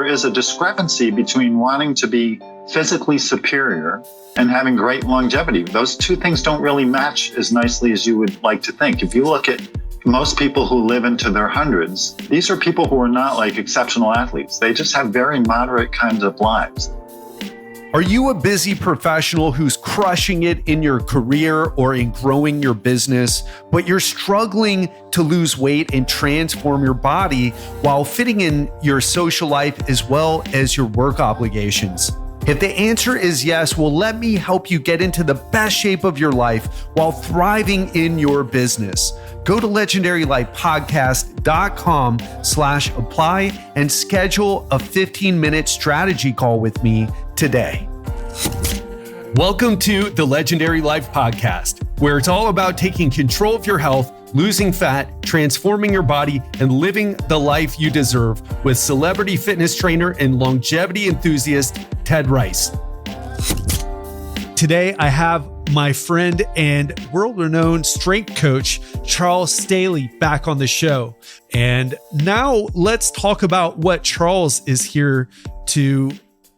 there is a discrepancy between wanting to be physically superior and having great longevity. Those two things don't really match as nicely as you would like to think. If you look at most people who live into their hundreds, these are people who are not like exceptional athletes. They just have very moderate kinds of lives. Are you a busy professional who's crushing it in your career or in growing your business, but you're struggling to lose weight and transform your body while fitting in your social life as well as your work obligations? If the answer is yes, well, let me help you get into the best shape of your life while thriving in your business. Go to legendarylifepodcast.com/apply and schedule a 15-minute strategy call with me today. Welcome to the Legendary Life Podcast, where it's all about taking control of your health, losing fat, transforming your body, and living the life you deserve with celebrity fitness trainer and longevity enthusiast, Ted Rice. Today, I have my friend and world-renowned strength coach, Charles Staley, back on the show. And now let's talk about what Charles is here to,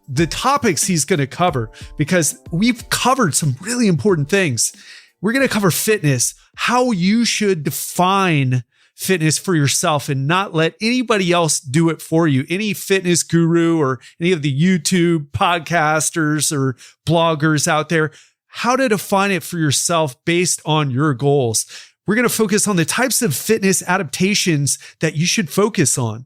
the topics he's going to cover, because we've covered some really important things. We're going to cover fitness, how you should define fitness for yourself and not let anybody else do it for you. Any fitness guru or any of the YouTube podcasters or bloggers out there, how to define it for yourself based on your goals. We're going to focus on the types of fitness adaptations that you should focus on.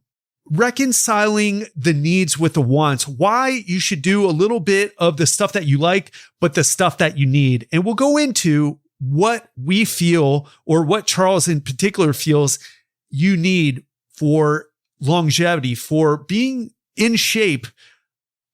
Reconciling the needs with the wants, why you should do a little bit of the stuff that you like, but the stuff that you need. And we'll go into what we feel, or what Charles in particular feels you need for longevity, for being in shape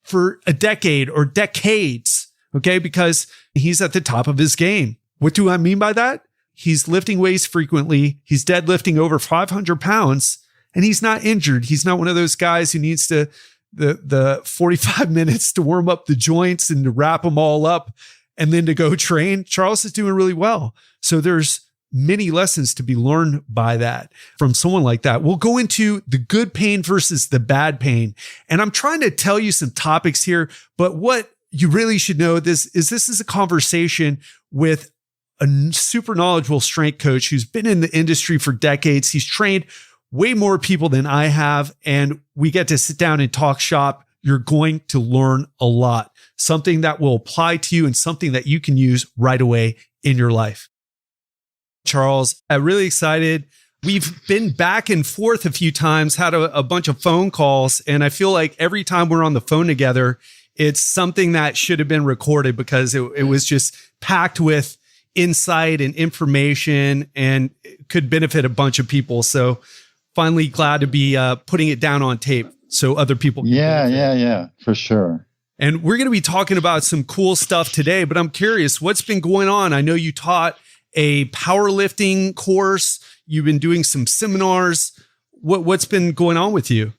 for a decade or decades, okay? Because he's at the top of his game. What do I mean by that? He's lifting weights frequently. He's deadlifting over 500 pounds. And he's not injured. He's not one of those guys who needs to the 45 minutes to warm up the joints and to wrap them all up and then to go train. Charles is doing really well. So there's many lessons to be learned by that from someone like that. We'll go into the good pain versus the bad pain. And I'm trying to tell you some topics here, but what you really should know this is a conversation with a super knowledgeable strength coach who's been in the industry for decades. He's trained way more people than I have, and we get to sit down and talk shop. You're going to learn a lot, something that will apply to you and something that you can use right away in your life. Charles, I'm really excited. We've been back and forth a few times, had a bunch of phone calls, and I feel like every time we're on the phone together, it's something that should have been recorded because it was just packed with insight and information and it could benefit a bunch of people. So finally glad to be putting it down on tape so other people can Yeah, for sure. And we're going to be talking about some cool stuff today, but I'm curious, what's been going on? I know you taught a powerlifting course. You've been doing some seminars. What's been going on with you?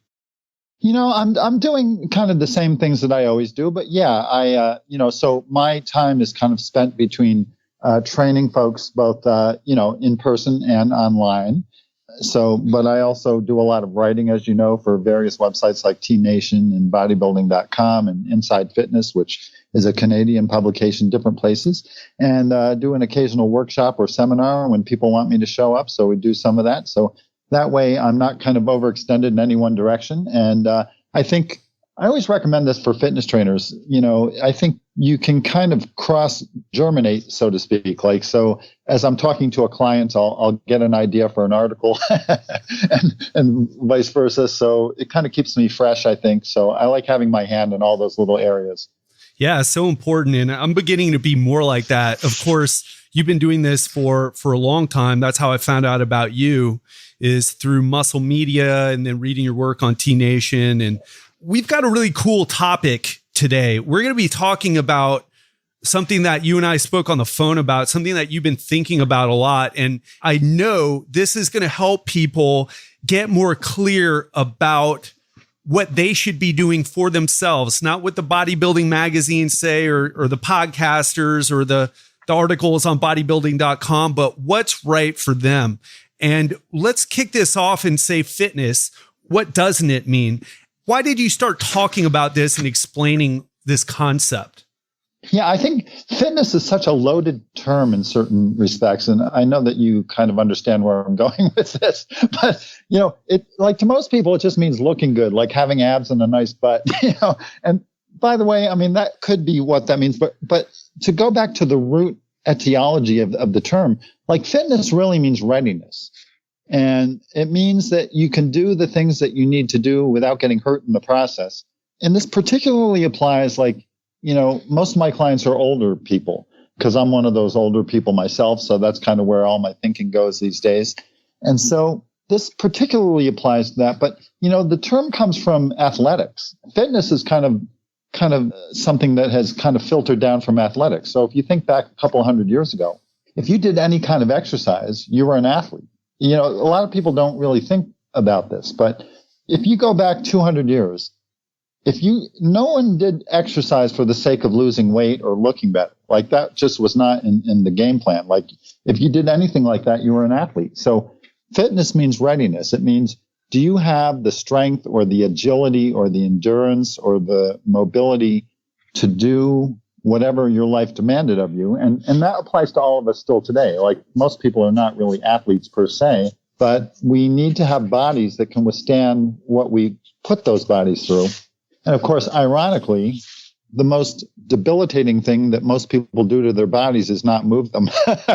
You know, I'm doing kind of the same things that I always do, but yeah, so my time is kind of spent between training folks both, in person and online. So, but I also do a lot of writing, as you know, for various websites like T Nation and bodybuilding.com and Inside Fitness, which is a Canadian publication, different places, and do an occasional workshop or seminar when people want me to show up. So we do some of that. So that way I'm not kind of overextended in any one direction. And I think I always recommend this for fitness trainers. You know, I think you can kind of cross germinate, so to speak. Like, so as I'm talking to a client, I'll get an idea for an article and vice versa. So it kind of keeps me fresh, I think. So I like having my hand in all those little areas. Yeah, so important. And I'm beginning to be more like that. Of course, you've been doing this for a long time. That's how I found out about you, is through Muscle Media and then reading your work on T Nation. And we've got a really cool topic today. We're going to be talking about something that you and I spoke on the phone about, something that you've been thinking about a lot. And I know this is going to help people get more clear about what they should be doing for themselves, not what the bodybuilding magazines say or the podcasters or the articles on bodybuilding.com, but what's right for them. And let's kick this off and say fitness. What doesn't it mean? why did you start talking about this and explaining this concept? Yeah, I think fitness is such a loaded term in certain respects. And I know that you kind of understand where I'm going with this. But, it like to most people, it just means looking good, like having abs and a nice butt, And by the way, I mean, that could be what that means. But to go back to the root etiology of the term, like fitness really means readiness. And it means that you can do the things that you need to do without getting hurt in the process. And this particularly applies most of my clients are older people because I'm one of those older people myself. So that's kind of where all my thinking goes these days. And so this particularly applies to that. But, the term comes from athletics. Fitness is kind of something that has kind of filtered down from athletics. So if you think back a couple of 100 years ago, if you did any kind of exercise, you were an athlete. A lot of people don't really think about this. But if you go back 200 years, no one did exercise for the sake of losing weight or looking better. Like that just was not in the game plan. Like if you did anything like that, you were an athlete. So fitness means readiness. It means, do you have the strength or the agility or the endurance or the mobility to do whatever your life demanded of you? And that applies to all of us still today. Like most people are not really athletes per se, but we need to have bodies that can withstand what we put those bodies through. And of course, ironically, the most debilitating thing that most people do to their bodies is not move them.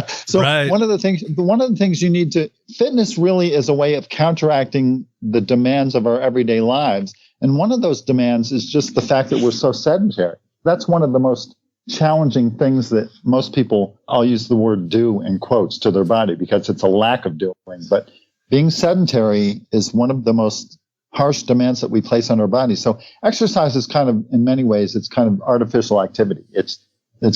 So right. one of the things you need to, fitness really is a way of counteracting the demands of our everyday lives. And one of those demands is just the fact that we're so sedentary. That's one of the most challenging things that most people, I'll use the word do in quotes, to their body because it's a lack of doing. But being sedentary is one of the most harsh demands that we place on our bodies. So exercise is kind of, in many ways, it's kind of artificial activity. It's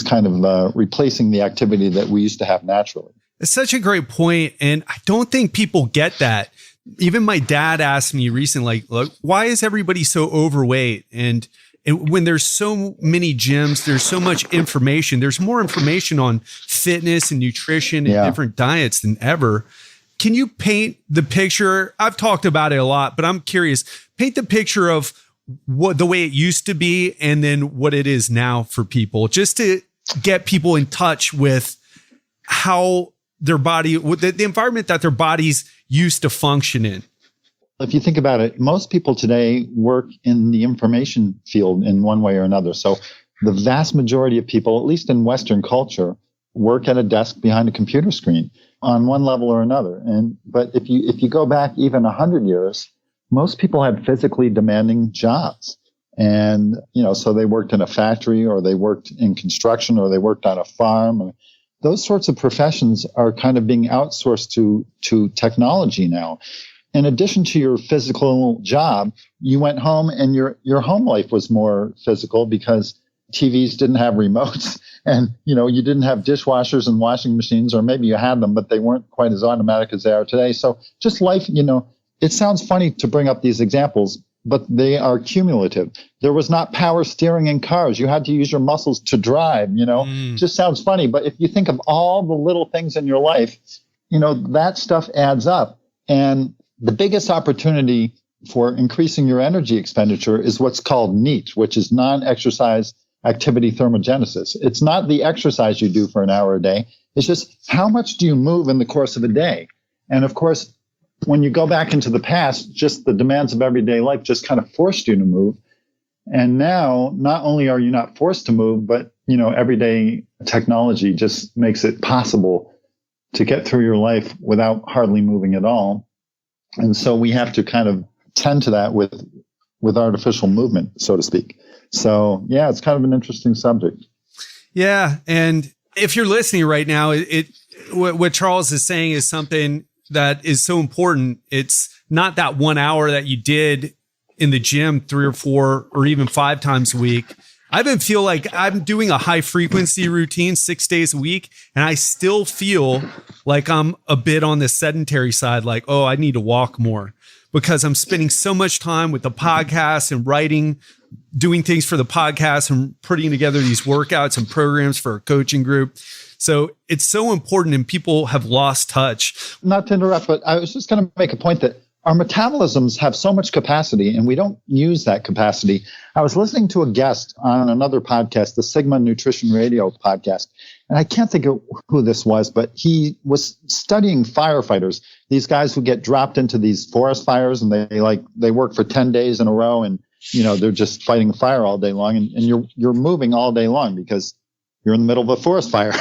kind of replacing the activity that we used to have naturally. It's such a great point, and I don't think people get that. Even my dad asked me recently, look, why is everybody so overweight? And when there's so many gyms, there's so much information. There's more information on fitness and nutrition and different diets than ever. Can you paint the picture? I've talked about it a lot, but I'm curious. Paint the picture of what the way it used to be and then what it is now for people, just to get people in touch with how their body, the environment that their bodies used to function in. If you think about it, most people today work in the information field in one way or another. So the vast majority of people, at least in Western culture, work at a desk behind a computer screen on one level or another. But if you go back even 100 years, most people had physically demanding jobs. And, so they worked in a factory or they worked in construction or they worked on a farm. Those sorts of professions are kind of being outsourced to technology now. In addition to your physical job, you went home and your home life was more physical because TVs didn't have remotes and, you didn't have dishwashers and washing machines, or maybe you had them, but they weren't quite as automatic as they are today. So just life, it sounds funny to bring up these examples, but they are cumulative. There was not power steering in cars. You had to use your muscles to drive, Just sounds funny. But if you think of all the little things in your life, that stuff adds up. And the biggest opportunity for increasing your energy expenditure is what's called NEAT, which is non-exercise activity thermogenesis. It's not the exercise you do for an hour a day. It's just how much do you move in the course of a day? And of course, when you go back into the past, just the demands of everyday life just kind of forced you to move. And now, not only are you not forced to move, but, everyday technology just makes it possible to get through your life without hardly moving at all. And so we have to kind of tend to that with artificial movement, so to speak. So, yeah, it's kind of an interesting subject. Yeah. And if you're listening right now, what Charles is saying is something that is so important. It's not that 1 hour that you did in the gym 3 or 4 or even 5 times a week. I even feel like I'm doing a high frequency routine 6 days a week, and I still feel like I'm a bit on the sedentary side, like, oh, I need to walk more because I'm spending so much time with the podcast and writing, doing things for the podcast and putting together these workouts and programs for a coaching group. So it's so important, and people have lost touch. Not to interrupt, but I was just going to make a point that our metabolisms have so much capacity and we don't use that capacity. I was listening to a guest on another podcast, the Sigma Nutrition Radio podcast, and I can't think of who this was, but he was studying firefighters, these guys who get dropped into these forest fires and they work for 10 days in a row and, they're just fighting fire all day long and you're moving all day long because you're in the middle of a forest fire.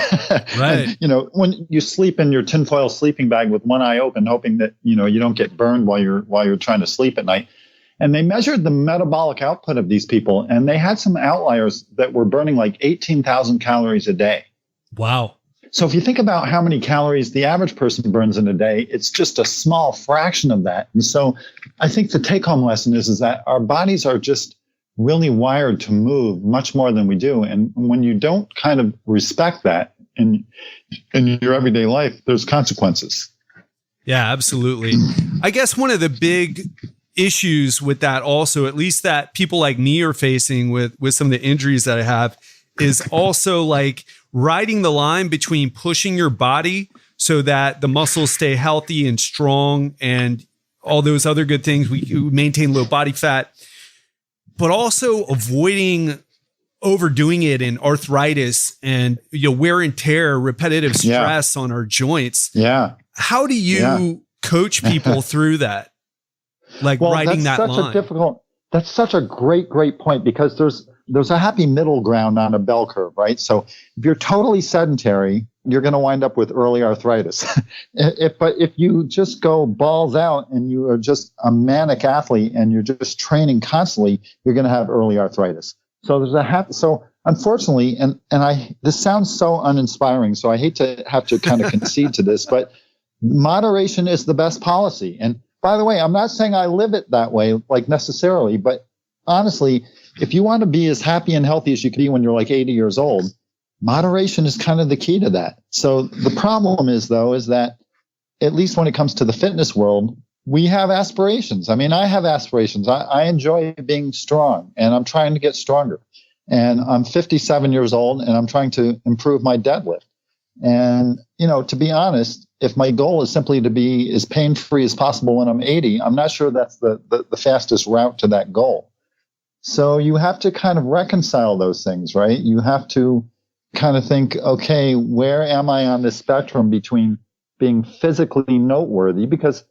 Right. And, when you sleep in your tinfoil sleeping bag with one eye open, hoping that, you don't get burned while you're trying to sleep at night. And they measured the metabolic output of these people, and they had some outliers that were burning like 18,000 calories a day. Wow. So if you think about how many calories the average person burns in a day, it's just a small fraction of that. And so I think the take-home lesson is that our bodies are just really wired to move much more than we do. And when you don't kind of respect that in your everyday life, there's consequences. Yeah, absolutely. I guess one of the big issues with that also, at least that people like me are facing with some of the injuries that I have, is also like riding the line between pushing your body so that the muscles stay healthy and strong and all those other good things. We maintain low body fat, but also avoiding overdoing it in arthritis and wear and tear, repetitive stress on our joints. Yeah. How do you coach people through that? Like riding that line. That's such a great point because there's a happy middle ground on a bell curve, right? So if you're totally sedentary, you're going to wind up with early arthritis. But if you just go balls out and you are just a manic athlete and you're just training constantly, you're going to have early arthritis. So so unfortunately, and this sounds so uninspiring, so I hate to have to kind of concede to this, but moderation is the best policy. And by the way, I'm not saying I live it that way, like necessarily, but honestly, if you want to be as happy and healthy as you can be when you're like 80 years old, moderation is kind of the key to that. So the problem is that at least when it comes to the fitness world, we have aspirations. I mean, I have aspirations. I enjoy being strong and I'm trying to get stronger. And I'm 57 years old and I'm trying to improve my deadlift. And, to be honest, if my goal is simply to be as pain-free as possible when I'm 80, I'm not sure that's the fastest route to that goal. So you have to kind of reconcile those things, right? You have to kind of think, okay, where am I on this spectrum between being physically noteworthy? Because,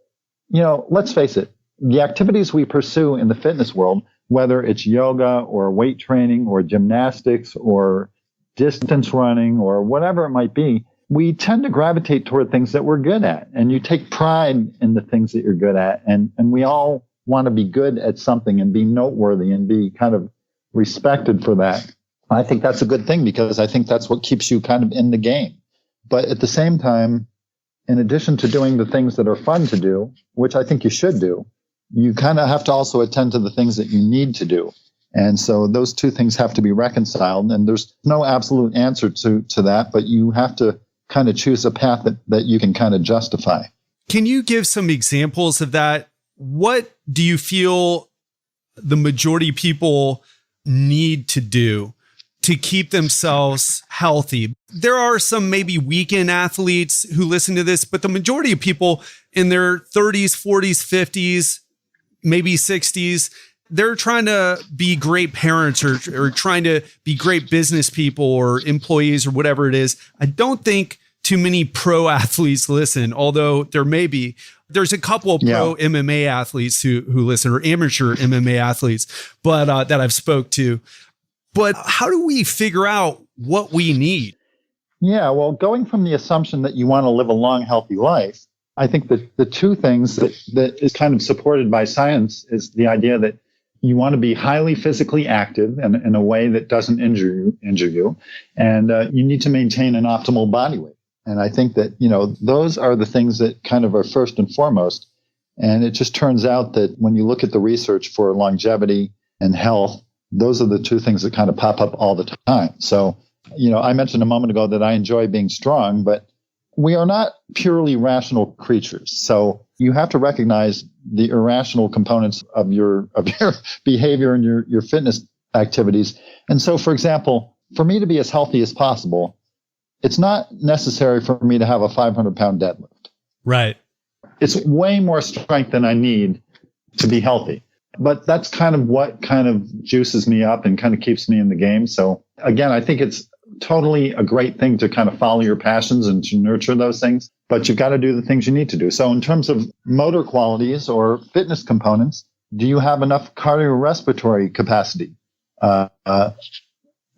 let's face it, the activities we pursue in the fitness world, whether it's yoga or weight training or gymnastics or distance running or whatever it might be, we tend to gravitate toward things that we're good at. And you take pride in the things that you're good at. And we all want to be good at something and be noteworthy and be kind of respected for that. I think that's a good thing because I think that's what keeps you kind of in the game. But at the same time, in addition to doing the things that are fun to do, which I think you should do, you kind of have to also attend to the things that you need to do. And so those two things have to be reconciled. And there's no absolute answer to that, but you have to kind of choose a path that you can kind of justify. Can you give some examples of that? What do you feel the majority of people need to do to keep themselves healthy? There are some maybe weekend athletes who listen to this, but the majority of people in their 30s, 40s, 50s, maybe 60s, they're trying to be great parents or trying to be great business people or employees or whatever it is. I don't think too many pro athletes listen, although there may be. There's a couple of pro MMA athletes who listen, or amateur MMA athletes, but that I've spoke to. But how do we figure out what we need? Yeah, well, going from the assumption that you want to live a long, healthy life, I think that the two things that is kind of supported by science is the idea that you want to be highly physically active and in a way that doesn't injure you, and you need to maintain an optimal body weight. And I think that, those are the things that kind of are first and foremost. And it just turns out that when you look at the research for longevity and health, those are the two things that kind of pop up all the time. So, I mentioned a moment ago that I enjoy being strong, but we are not purely rational creatures. So you have to recognize the irrational components of your behavior and your fitness activities. And so, for example, for me to be as healthy as possible, it's not necessary for me to have a 500-pound deadlift. Right. it's way more strength than I need to be healthy. But that's kind of what kind of juices me up and kind of keeps me in the game. So again, I think it's totally a great thing to kind of follow your passions and to nurture those things, but you've got to do the things you need to do. So in terms of motor qualities or fitness components, do you have enough cardiorespiratory capacity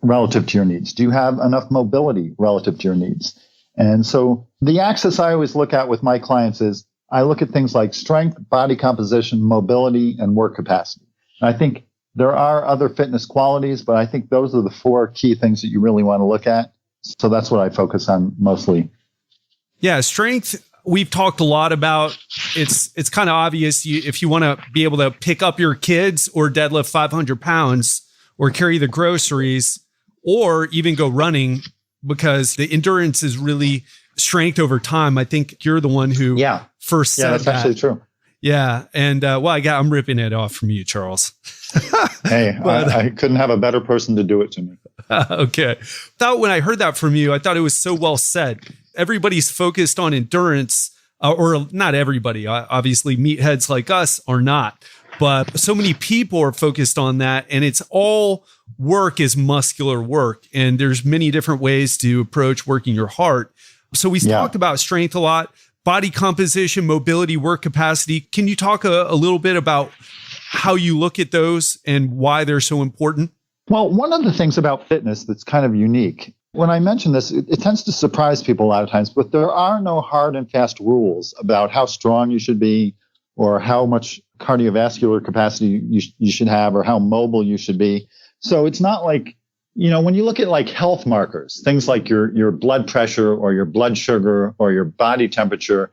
relative to your needs? Do you have enough mobility relative to your needs? And so the axis I always look at with my clients is I look at things like strength, body composition, mobility, and work capacity. And I think there are other fitness qualities, but I think those are the 4 key things that you really want to look at. So that's what I focus on mostly. Yeah, strength, we've talked a lot about. It's kind of obvious if you want to be able to pick up your kids or deadlift 500 pounds or carry the groceries or even go running, because the endurance is really strength over time. I think you're the one who first said that. Yeah, that's actually true. Yeah. And I'm ripping it off from you, Charles. Hey, but, I couldn't have a better person to do it to me. Okay. When I heard that from you, I thought it was so well said. Everybody's focused on endurance, or not everybody. Obviously, meatheads like us are not. But so many people are focused on that, and it's all work is muscular work. And there's many different ways to approach working your heart. So we talked about strength a lot, body composition, mobility, work capacity. Can you talk a little bit about how you look at those and why they're so important? Well, one of the things about fitness that's kind of unique, when I mention this, it tends to surprise people a lot of times, but there are no hard and fast rules about how strong you should be or how much cardiovascular capacity you should have or how mobile you should be. So it's not like, when you look at like health markers, things like your blood pressure or your blood sugar or your body temperature,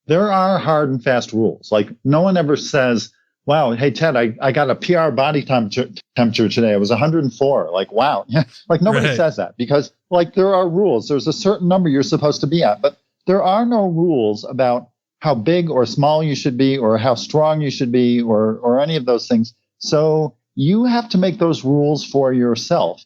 there are hard and fast rules. Like no one ever says, wow, hey, Ted, I got a PR body temperature today. It was 104. Like, wow. Yeah. Like nobody says that because like there are rules. There's a certain number you're supposed to be at, but there are no rules about how big or small you should be or how strong you should be or any of those things. So you have to make those rules for yourself.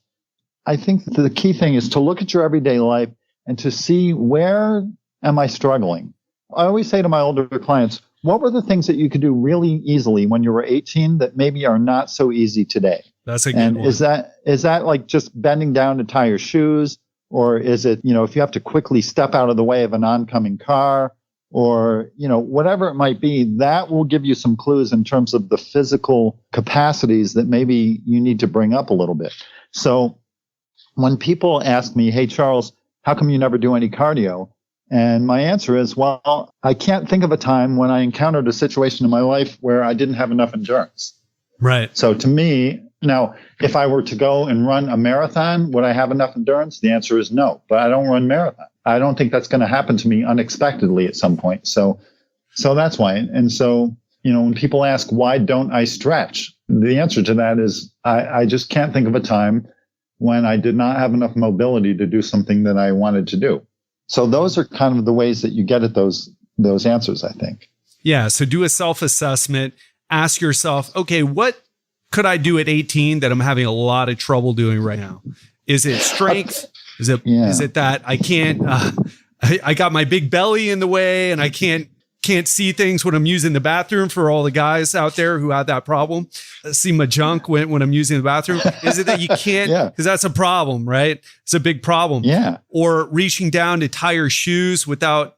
I think the key thing is to look at your everyday life and to see where am I struggling. I always say to my older clients, what were the things that you could do really easily when you were 18 that maybe are not so easy today? That's a good one. Is that like just bending down to tie your shoes? Or is it, if you have to quickly step out of the way of an oncoming car or, whatever it might be, that will give you some clues in terms of the physical capacities that maybe you need to bring up a little bit. So when people ask me, hey, Charles, how come you never do any cardio? And my answer is, well, I can't think of a time when I encountered a situation in my life where I didn't have enough endurance. Right. So to me, now, if I were to go and run a marathon, would I have enough endurance? The answer is no, but I don't run marathon. I don't think that's going to happen to me unexpectedly at some point. So that's why. And so, when people ask, why don't I stretch? The answer to that is I just can't think of a time when I did not have enough mobility to do something that I wanted to do. So those are kind of the ways that you get at those answers, I think. Yeah. So do a self-assessment, ask yourself, okay, what could I do at 18 that I'm having a lot of trouble doing right now? Is it strength? Is it that I can't, I got my big belly in the way and I can't see things when I'm using the bathroom for all the guys out there who have that problem. See my junk when I'm using the bathroom. Is it that you can't? Because that's a problem, right? It's a big problem. Yeah. Or reaching down to tie your shoes without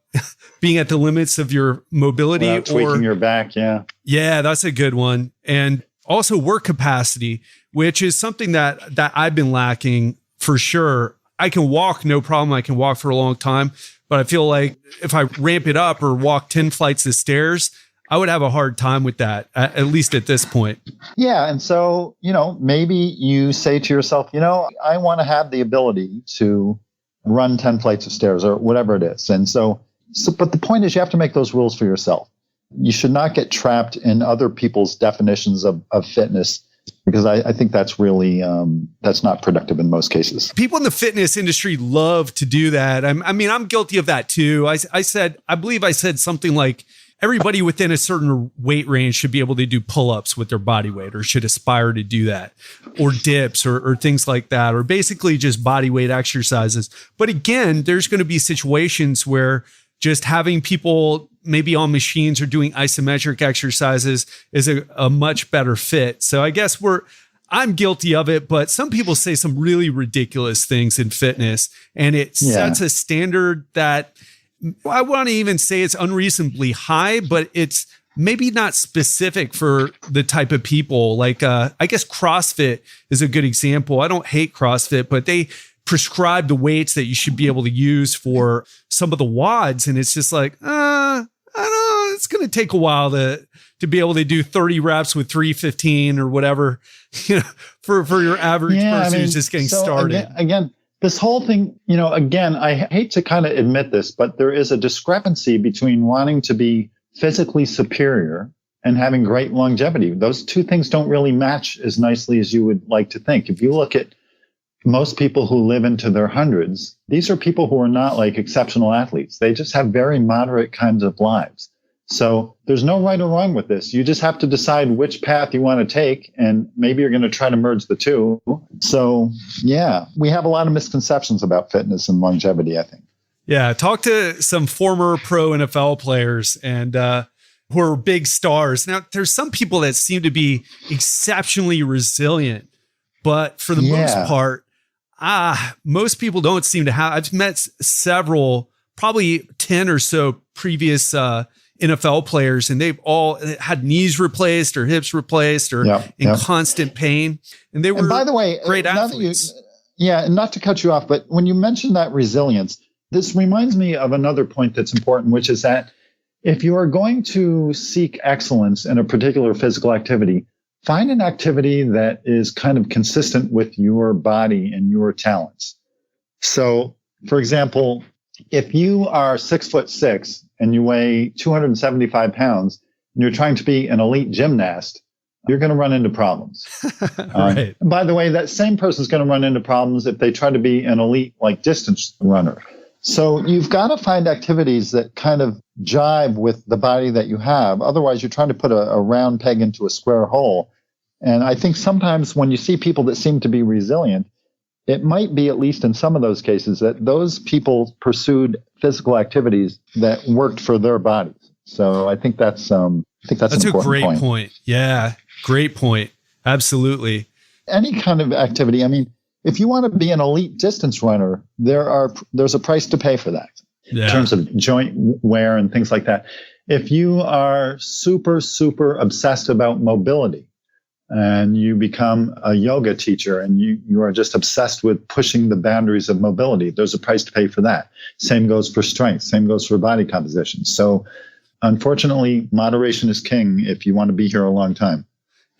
being at the limits of your mobility. Without tweaking your back. Yeah. Yeah, that's a good one. And also work capacity, which is something that I've been lacking for sure. I can walk, no problem. I can walk for a long time. But I feel like if I ramp it up or walk 10 flights of stairs, I would have a hard time with that, at least at this point. Yeah. And so, maybe you say to yourself, I want to have the ability to run 10 flights of stairs or whatever it is. And so, but the point is you have to make those rules for yourself. You should not get trapped in other people's definitions of fitness, because I think that's really, that's not productive in most cases. People in the fitness industry love to do that. I'm guilty of that too. I believe I said something like everybody within a certain weight range should be able to do pull-ups with their body weight or should aspire to do that, or dips or things like that, or basically just body weight exercises. But again, there's going to be situations where just having people maybe on machines or doing isometric exercises is a much better fit. So I guess I'm guilty of it, but some people say some really ridiculous things in fitness, and it sets a standard that I want to even say it's unreasonably high, but it's maybe not specific for the type of people. Like, I guess CrossFit is a good example. I don't hate CrossFit, but they prescribe the weights that you should be able to use for some of the WODs. And it's just like, I don't know, it's going to take a while to be able to do 30 reps with 315 or whatever, for your average person who's just getting started. Again, this whole thing, again, I hate to kind of admit this, but there is a discrepancy between wanting to be physically superior and having great longevity. Those two things don't really match as nicely as you would like to think. If you look at most people who live into their hundreds, these are people who are not like exceptional athletes. They just have very moderate kinds of lives. So there's no right or wrong with this. You just have to decide which path you want to take, and maybe you're going to try to merge the two. So yeah, we have a lot of misconceptions about fitness and longevity, I think. Yeah, talk to some former pro NFL players and who are big stars. Now, there's some people that seem to be exceptionally resilient, but for the most part, most people don't seem to have. I've met several, probably 10 or so previous NFL players, and they've all had knees replaced or hips replaced or in constant pain. And they were, and by the way, great athletes. And not to cut you off, but when you mentioned that resilience, this reminds me of another point that's important, which is that if you are going to seek excellence in a particular physical activity, find an activity that is kind of consistent with your body and your talents. So, for example, if you are 6'6" and you weigh 275 pounds and you're trying to be an elite gymnast, you're going to run into problems. Right. By the way, that same person is going to run into problems if they try to be an elite distance runner. So you've got to find activities that kind of jive with the body that you have. Otherwise, you're trying to put a round peg into a square hole. And I think sometimes when you see people that seem to be resilient, it might be, at least in some of those cases, that those people pursued physical activities that worked for their bodies. So I think that's an important a great point. Yeah, great point. Absolutely. Any kind of activity. I mean, if you want to be an elite distance runner, there's a price to pay for that in terms of joint wear and things like that. If you are super, super obsessed about mobility and you become a yoga teacher and you are just obsessed with pushing the boundaries of mobility, there's a price to pay for that. Same goes for strength. Same goes for body composition. So unfortunately, moderation is king if you want to be here a long time.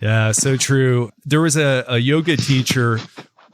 Yeah, so true. There was a yoga teacher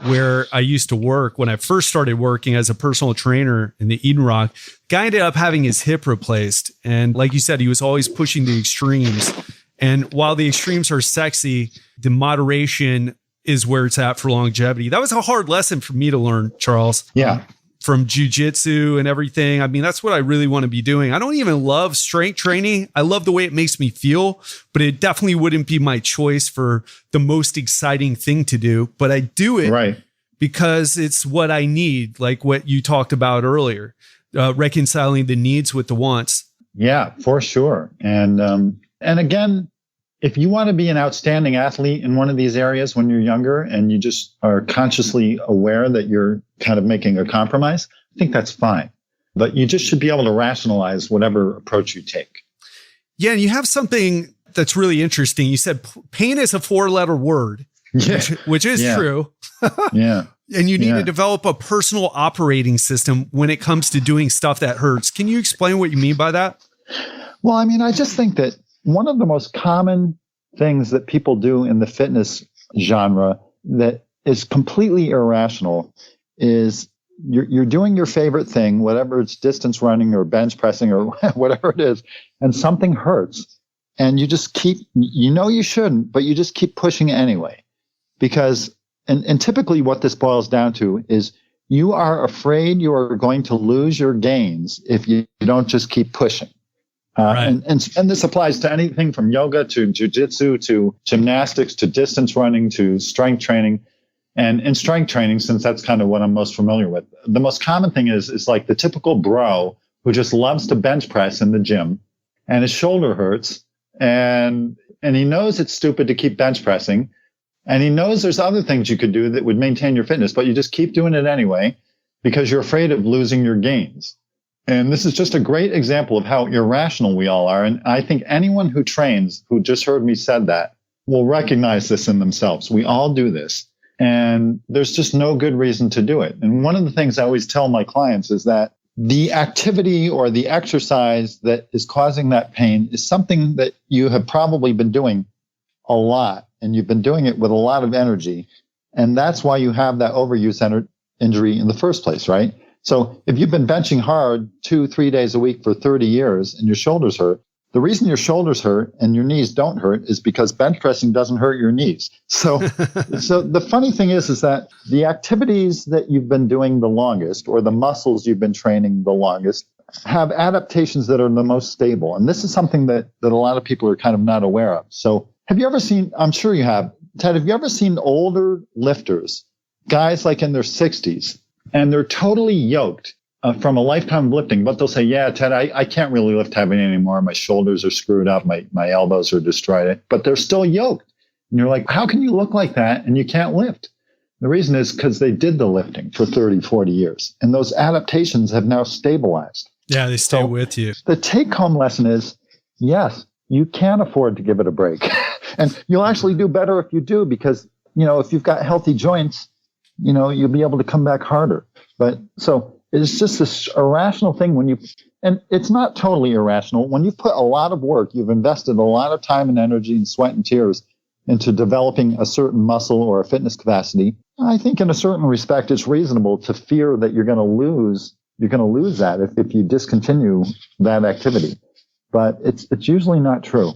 where I used to work when I first started working as a personal trainer in the Eden Rock. Guy ended up having his hip replaced. And like you said, he was always pushing the extremes. And while the extremes are sexy, the moderation is where it's at for longevity. That was a hard lesson for me to learn, Charles. Yeah. From jujitsu and everything. I mean, that's what I really want to be doing. I don't even love strength training. I love the way it makes me feel, but it definitely wouldn't be my choice for the most exciting thing to do. But I do it because it's what I need, like what you talked about earlier, reconciling the needs with the wants. Yeah, for sure. And again, if you want to be an outstanding athlete in one of these areas when you're younger and you just are consciously aware that you're kind of making a compromise, I think that's fine. But you just should be able to rationalize whatever approach you take. Yeah, and you have something that's really interesting. You said pain is a 4-letter word, which is true. Yeah. And you need to develop a personal operating system when it comes to doing stuff that hurts. Can you explain what you mean by that? Well, I mean, I just think that one of the most common things that people do in the fitness genre that is completely irrational is you're doing your favorite thing, whatever it's distance running or bench pressing or whatever it is, and something hurts. And you just keep, you shouldn't, but you just keep pushing anyway. Because, and typically what this boils down to is you are afraid you are going to lose your gains if you don't just keep pushing. And this applies to anything from yoga to jujitsu to gymnastics to distance running to strength training. And in strength training, since that's kind of what I'm most familiar with, the most common thing is like the typical bro who just loves to bench press in the gym and his shoulder hurts, and he knows it's stupid to keep bench pressing, and he knows there's other things you could do that would maintain your fitness, but you just keep doing it anyway because you're afraid of losing your gains. And this is just a great example of how irrational we all are. And I think anyone who trains, who just heard me said that, will recognize this in themselves. We all do this. And there's just no good reason to do it. And one of the things I always tell my clients is that the activity or the exercise that is causing that pain is something that you have probably been doing a lot, and you've been doing it with a lot of energy. And that's why you have that overuse injury in the first place, right? So if you've been benching hard 2-3 days a week for 30 years and your shoulders hurt, the reason your shoulders hurt and your knees don't hurt is because bench pressing doesn't hurt your knees. So the funny thing is that the activities that you've been doing the longest, or the muscles you've been training the longest, have adaptations that are the most stable. And this is something that a lot of people are kind of not aware of. So have you ever seen, I'm sure you have, Ted, have you ever seen older lifters, guys like in their 60s, and they're totally yoked from a lifetime of lifting, but they'll say, yeah, Ted, I can't really lift heavy anymore. My shoulders are screwed up. My elbows are destroyed, but they're still yoked. And you're like, how can you look like that and you can't lift? The reason is because they did the lifting for 30, 40 years, and those adaptations have now stabilized. Yeah, they stay with you. The take-home lesson is, yes, you can afford to give it a break. And you'll actually do better if you do, because, if you've got healthy joints, you'll be able to come back harder. But so it's just this irrational thing and it's not totally irrational. When you've put a lot of work, you've invested a lot of time and energy and sweat and tears into developing a certain muscle or a fitness capacity, I think in a certain respect, it's reasonable to fear that you're going to lose that if you discontinue that activity. But it's usually not true.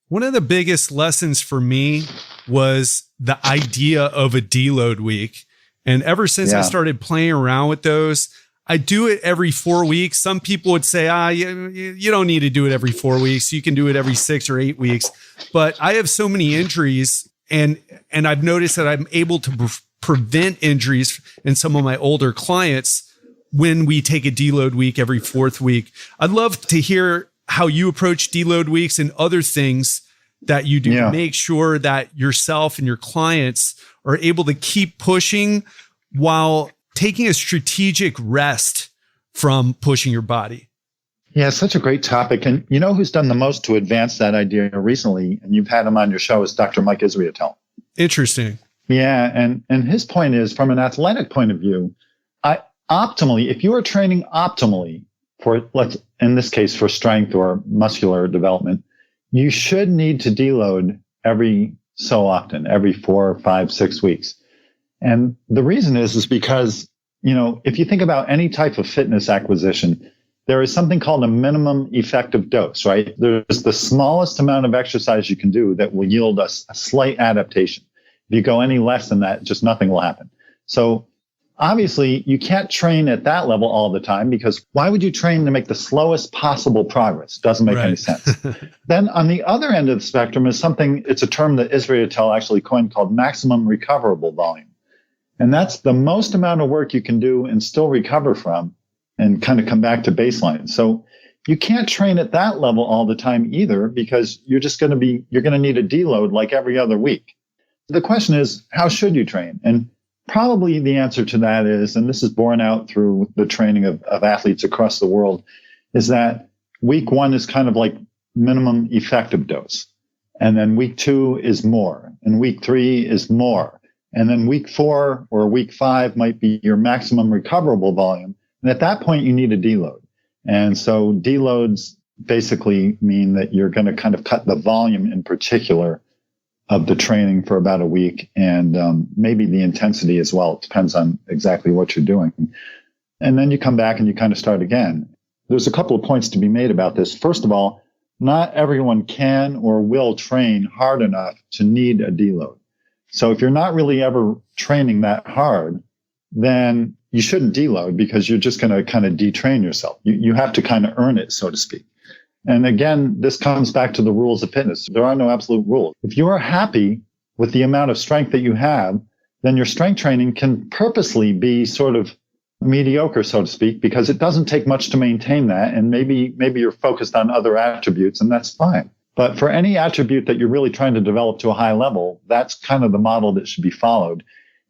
One of the biggest lessons for me was the idea of a deload week. And ever since I started playing around with those, I do it every 4 weeks. Some people would say, you don't need to do it every 4 weeks. You can do it every 6 or 8 weeks. But I have so many injuries, and I've noticed that I'm able to prevent injuries in some of my older clients when we take a deload week every 4th week. I'd love to hear how you approach deload weeks and other things that you do to make sure that yourself and your clients are able to keep pushing while taking a strategic rest from pushing your body. Yeah, it's such a great topic. And you know who's done the most to advance that idea recently, and you've had him on your show, is Dr. Mike Israetel. Interesting. Yeah, and his point is, from an athletic point of view, optimally, if you are training optimally for, in this case, for strength or muscular development, you should need to deload every so often, every 4, 5, 6 weeks. And the reason is because, if you think about any type of fitness acquisition, there is something called a minimum effective dose, right? There's the smallest amount of exercise you can do that will yield us a slight adaptation. If you go any less than that, just nothing will happen. So obviously, you can't train at that level all the time, because why would you train to make the slowest possible progress? Doesn't make any sense. Then on the other end of the spectrum is it's a term that Israetel actually coined called maximum recoverable volume. And that's the most amount of work you can do and still recover from and kind of come back to baseline. So you can't train at that level all the time either, because you're going to need a deload like every other week. The question is, how should you train? And probably the answer to that is, and this is borne out through the training of athletes across the world, is that week 1 is kind of like minimum effective dose. And then week 2 is more. And week 3 is more. And then week 4 or week 5 might be your maximum recoverable volume. And at that point, you need a deload. And so deloads basically mean that you're going to kind of cut the volume in particular of the training for about a week, and maybe the intensity as well. It depends on exactly what you're doing. And then you come back and you kind of start again. There's a couple of points to be made about this. First of all, not everyone can or will train hard enough to need a deload. So if you're not really ever training that hard, then you shouldn't deload, because you're just going to kind of detrain yourself. You have to kind of earn it, so to speak. And again, this comes back to the rules of fitness. There are no absolute rules. If you are happy with the amount of strength that you have, then your strength training can purposely be sort of mediocre, so to speak, because it doesn't take much to maintain that. And maybe you're focused on other attributes, and that's fine. But for any attribute that you're really trying to develop to a high level, that's kind of the model that should be followed.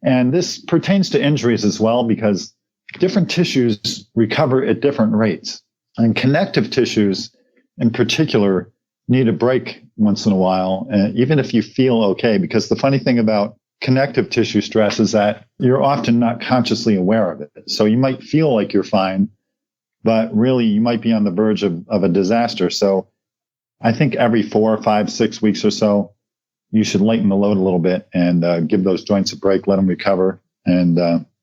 And this pertains to injuries as well, because different tissues recover at different rates. And connective tissues in particular need a break once in a while, even if you feel okay, because the funny thing about connective tissue stress is that you're often not consciously aware of it. So you might feel like you're fine, but really you might be on the verge of a disaster. So I think every 4, 5, 6 weeks or so, you should lighten the load a little bit and give those joints a break, let them recover. And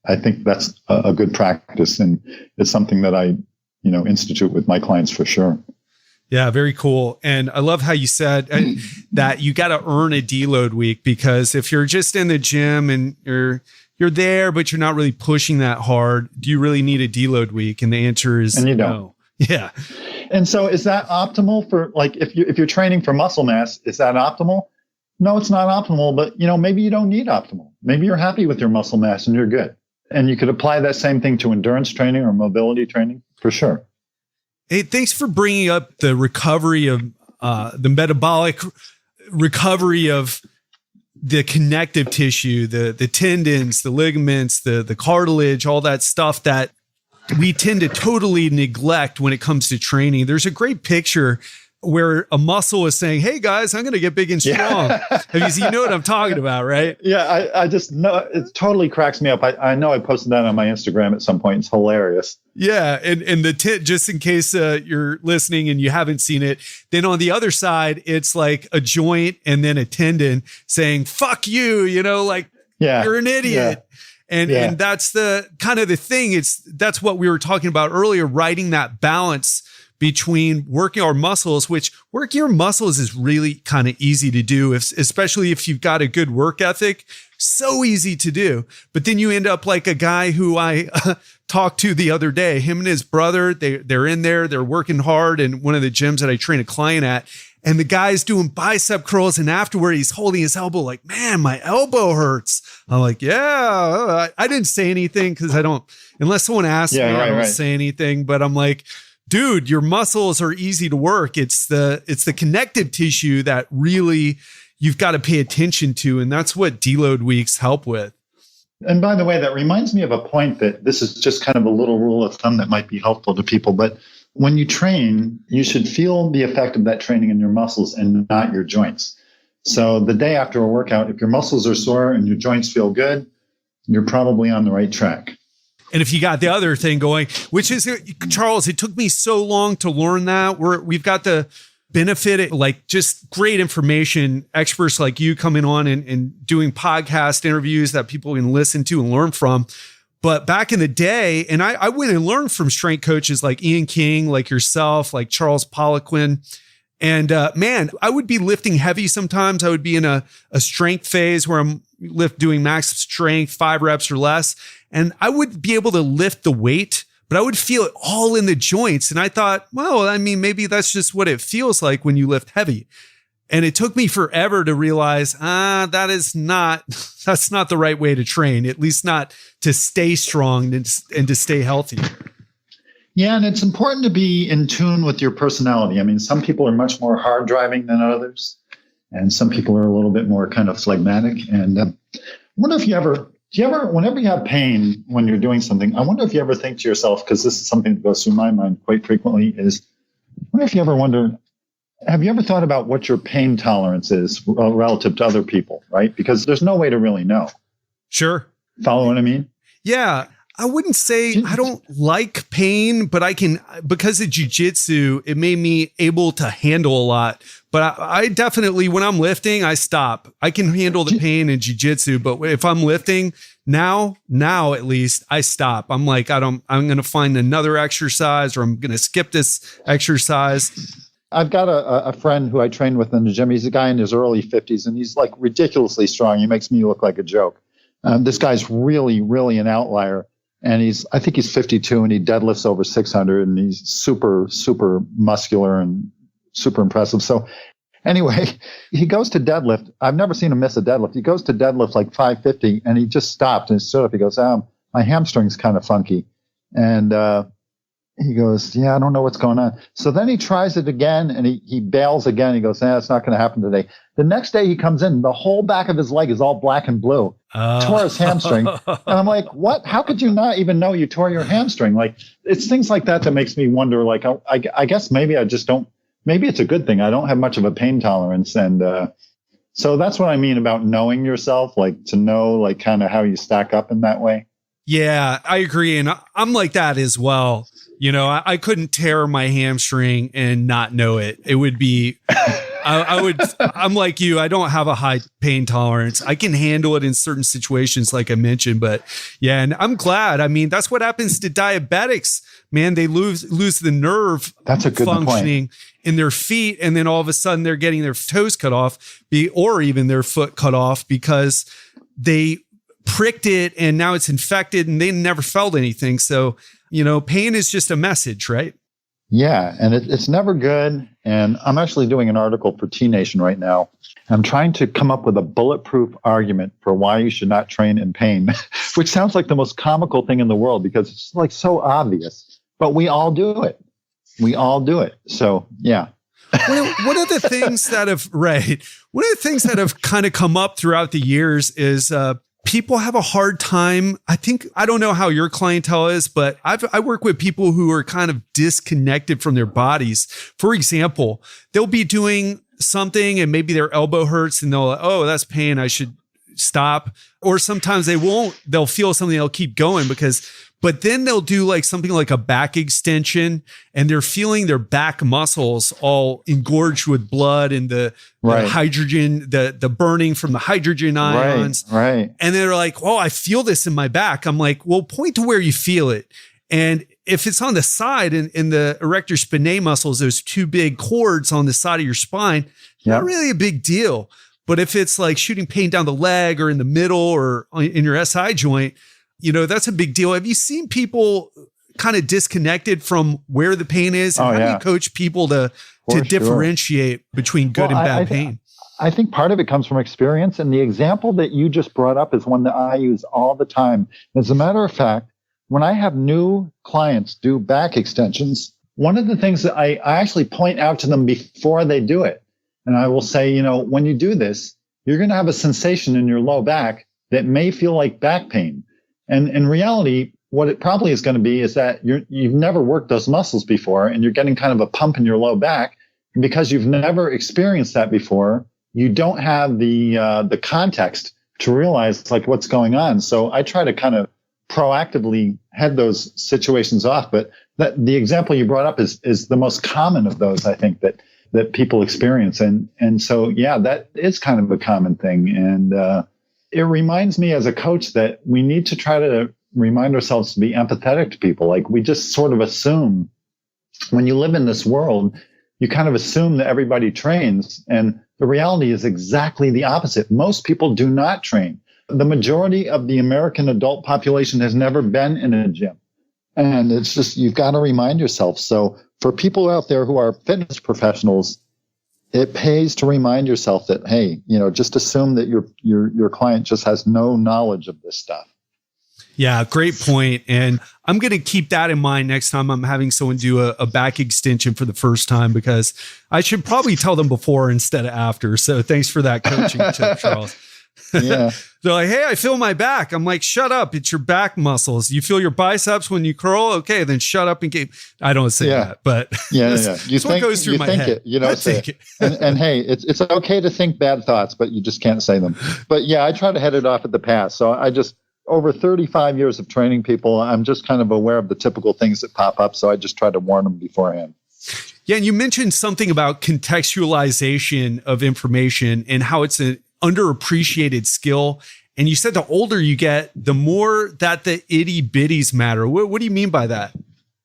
I think that's a good practice. And it's something that I, institute with my clients for sure. Yeah, very cool. And I love how you said that you got to earn a deload week, because if you're just in the gym and you're there, but you're not really pushing that hard, do you really need a deload week? And the answer is no. Yeah. And so is that optimal for, like, if you're training for muscle mass, is that optimal? No, it's not optimal, but maybe you don't need optimal. Maybe you're happy with your muscle mass and you're good. And you could apply that same thing to endurance training or mobility training for sure. Hey, thanks for bringing up the recovery of the metabolic recovery of the connective tissue, the tendons, the ligaments, the cartilage, all that stuff that we tend to totally neglect when it comes to training. There's a great picture where a muscle is saying, "Hey guys, I'm going to get big and strong." Yeah. You know what I'm talking about, right? Yeah, I just know it totally cracks me up. I know I posted that on my Instagram at some point. It's hilarious. Yeah, and just in case you're listening and you haven't seen it, then on the other side, it's like a joint and then a tendon saying, "Fuck you," you're an idiot. Yeah. And that's the kind of the thing. That's what we were talking about earlier, writing that balance between working our muscles, which working your muscles is really kind of easy to do, especially if you've got a good work ethic. So easy to do. But then you end up like a guy who I talked to the other day. Him and his brother, they're in there, they're working hard in one of the gyms that I train a client at. And the guy's doing bicep curls, and afterward he's holding his elbow like, "Man, my elbow hurts." I'm like, "Yeah." I didn't say anything because I don't, unless someone asks me, I don't say anything. But I'm like, dude, your muscles are easy to work. It's the connective tissue that really you've got to pay attention to. And that's what deload weeks help with. And by the way, that reminds me of a point that this is just kind of a little rule of thumb that might be helpful to people. But when you train, you should feel the effect of that training in your muscles and not your joints. So the day after a workout, if your muscles are sore and your joints feel good, you're probably on the right track. And if you got the other thing going, which is, Charles, it took me so long to learn that. We've got the benefit, like just great information, experts like you coming on and doing podcast interviews that people can listen to and learn from. But back in the day, and I went and learned from strength coaches like Ian King, like yourself, like Charles Poliquin. And man, I would be lifting heavy sometimes. I would be in a strength phase where I'm doing max strength, 5 reps or less. And I would be able to lift the weight, but I would feel it all in the joints. And I thought, well, I mean, maybe that's just what it feels like when you lift heavy. And it took me forever to realize, that's not the right way to train, at least not to stay strong and to stay healthy. Yeah, and it's important to be in tune with your personality. I mean, some people are much more hard driving than others, and some people are a little bit more kind of phlegmatic. And I wonder if whenever you have pain when you're doing something, I wonder if you ever think to yourself, because this is something that goes through my mind quite frequently, I wonder if you ever wonder, have you ever thought about what your pain tolerance is relative to other people, right? Because there's no way to really know. Sure. Follow what I mean? Yeah. I wouldn't say I don't like pain, but I can, because of jiu-jitsu, it made me able to handle a lot. But I definitely, when I'm lifting, I stop. I can handle the pain in jiu-jitsu, but if I'm lifting now at least, I stop. I'm like, I'm going to find another exercise, or I'm going to skip this exercise. I've got a friend who I train with in the gym. He's a guy in his early 50s, and he's like ridiculously strong. He makes me look like a joke. This guy's really, really an outlier. And I think he's 52, and he deadlifts over 600, and he's super, super muscular and super impressive. So anyway, he goes to deadlift. I've never seen him miss a deadlift. He goes to deadlift like 550, and he just stopped and stood up. He goes, my hamstring's kind of funky. And he goes, yeah, I don't know what's going on. So then he tries it again and he bails again. He goes, it's not going to happen today. The next day he comes in, the whole back of his leg is all black and blue. Tore his hamstring. And I'm like, what? How could you not even know you tore your hamstring? Like, it's things like that makes me wonder, like, I guess maybe I just don't, maybe it's a good thing. I don't have much of a pain tolerance. And so that's what I mean about knowing yourself, like to know like kind of how you stack up in that way. Yeah, I agree. And I'm like that as well. You know, I couldn't tear my hamstring and not know it. It would be, I'm like you. I don't have a high pain tolerance. I can handle it in certain situations, like I mentioned, but yeah, and I'm glad. I mean, that's what happens to diabetics, man. They lose the nerve that's a good functioning point. In their feet. And then all of a sudden they're getting their toes cut off or even their foot cut off because they pricked it and now it's infected and they never felt anything. So, you know, pain is just a message, right? Yeah. And it's never good. And I'm actually doing an article for T Nation right now. I'm trying to come up with a bulletproof argument for why you should not train in pain, which sounds like the most comical thing in the world because it's like so obvious, but we all do it. We all do it. So, yeah. One of the things that have kind of come up throughout the years is, people have a hard time. I don't know how your clientele is, but I work with people who are kind of disconnected from their bodies. For example, they'll be doing something and maybe their elbow hurts and they'll, oh, that's pain, I should stop. Or sometimes they won't, they'll feel something, they'll keep going but then they'll do like something like a back extension and they're feeling their back muscles all engorged with blood and the hydrogen, the burning from the hydrogen ions. Right. And they're like, oh, I feel this in my back. I'm like, well, point to where you feel it. And if it's on the side in the erector spinae muscles, those two big cords on the side of your spine, not really a big deal. But if it's like shooting pain down the leg or in the middle or in your SI joint, you know, that's a big deal. Have you seen people kind of disconnected from where the pain is? And how do you coach people to differentiate between good and bad pain? I think part of it comes from experience. And the example that you just brought up is one that I use all the time. As a matter of fact, when I have new clients do back extensions, one of the things that I actually point out to them before they do it, and I will say, you know, when you do this, you're going to have a sensation in your low back that may feel like back pain. And in reality, what it probably is going to be is that you've never worked those muscles before and you're getting kind of a pump in your low back. And because you've never experienced that before, you don't have the context to realize like what's going on. So I try to kind of proactively head those situations off. But the example you brought up is the most common of those, I think, that people experience. And so, yeah, that is kind of a common thing. And it reminds me as a coach that we need to try to remind ourselves to be empathetic to people. Like we just sort of assume when you live in this world, you kind of assume that everybody trains. And the reality is exactly the opposite. Most people do not train. The majority of the American adult population has never been in a gym. And it's just, you've got to remind yourself. So for people out there who are fitness professionals, it pays to remind yourself that, hey, you know, just assume that your client just has no knowledge of this stuff. Yeah, great point. And I'm going to keep that in mind next time I'm having someone do a back extension for the first time, because I should probably tell them before instead of after. So thanks for that coaching tip, Charles. Yeah. They're like, hey, I feel my back. I'm like, shut up. It's your back muscles. You feel your biceps when you curl? Okay, then shut up and keep. I don't say that, but You what goes through my head. It, you know, say it. And hey, it's okay to think bad thoughts, but you just can't say them. But yeah, I try to head it off at the pass. So I just, over 35 years of training people, I'm just kind of aware of the typical things that pop up. So I just try to warn them beforehand. Yeah. And you mentioned something about contextualization of information and how it's an underappreciated skill. And you said the older you get, the more that the itty bitties matter. What do you mean by that?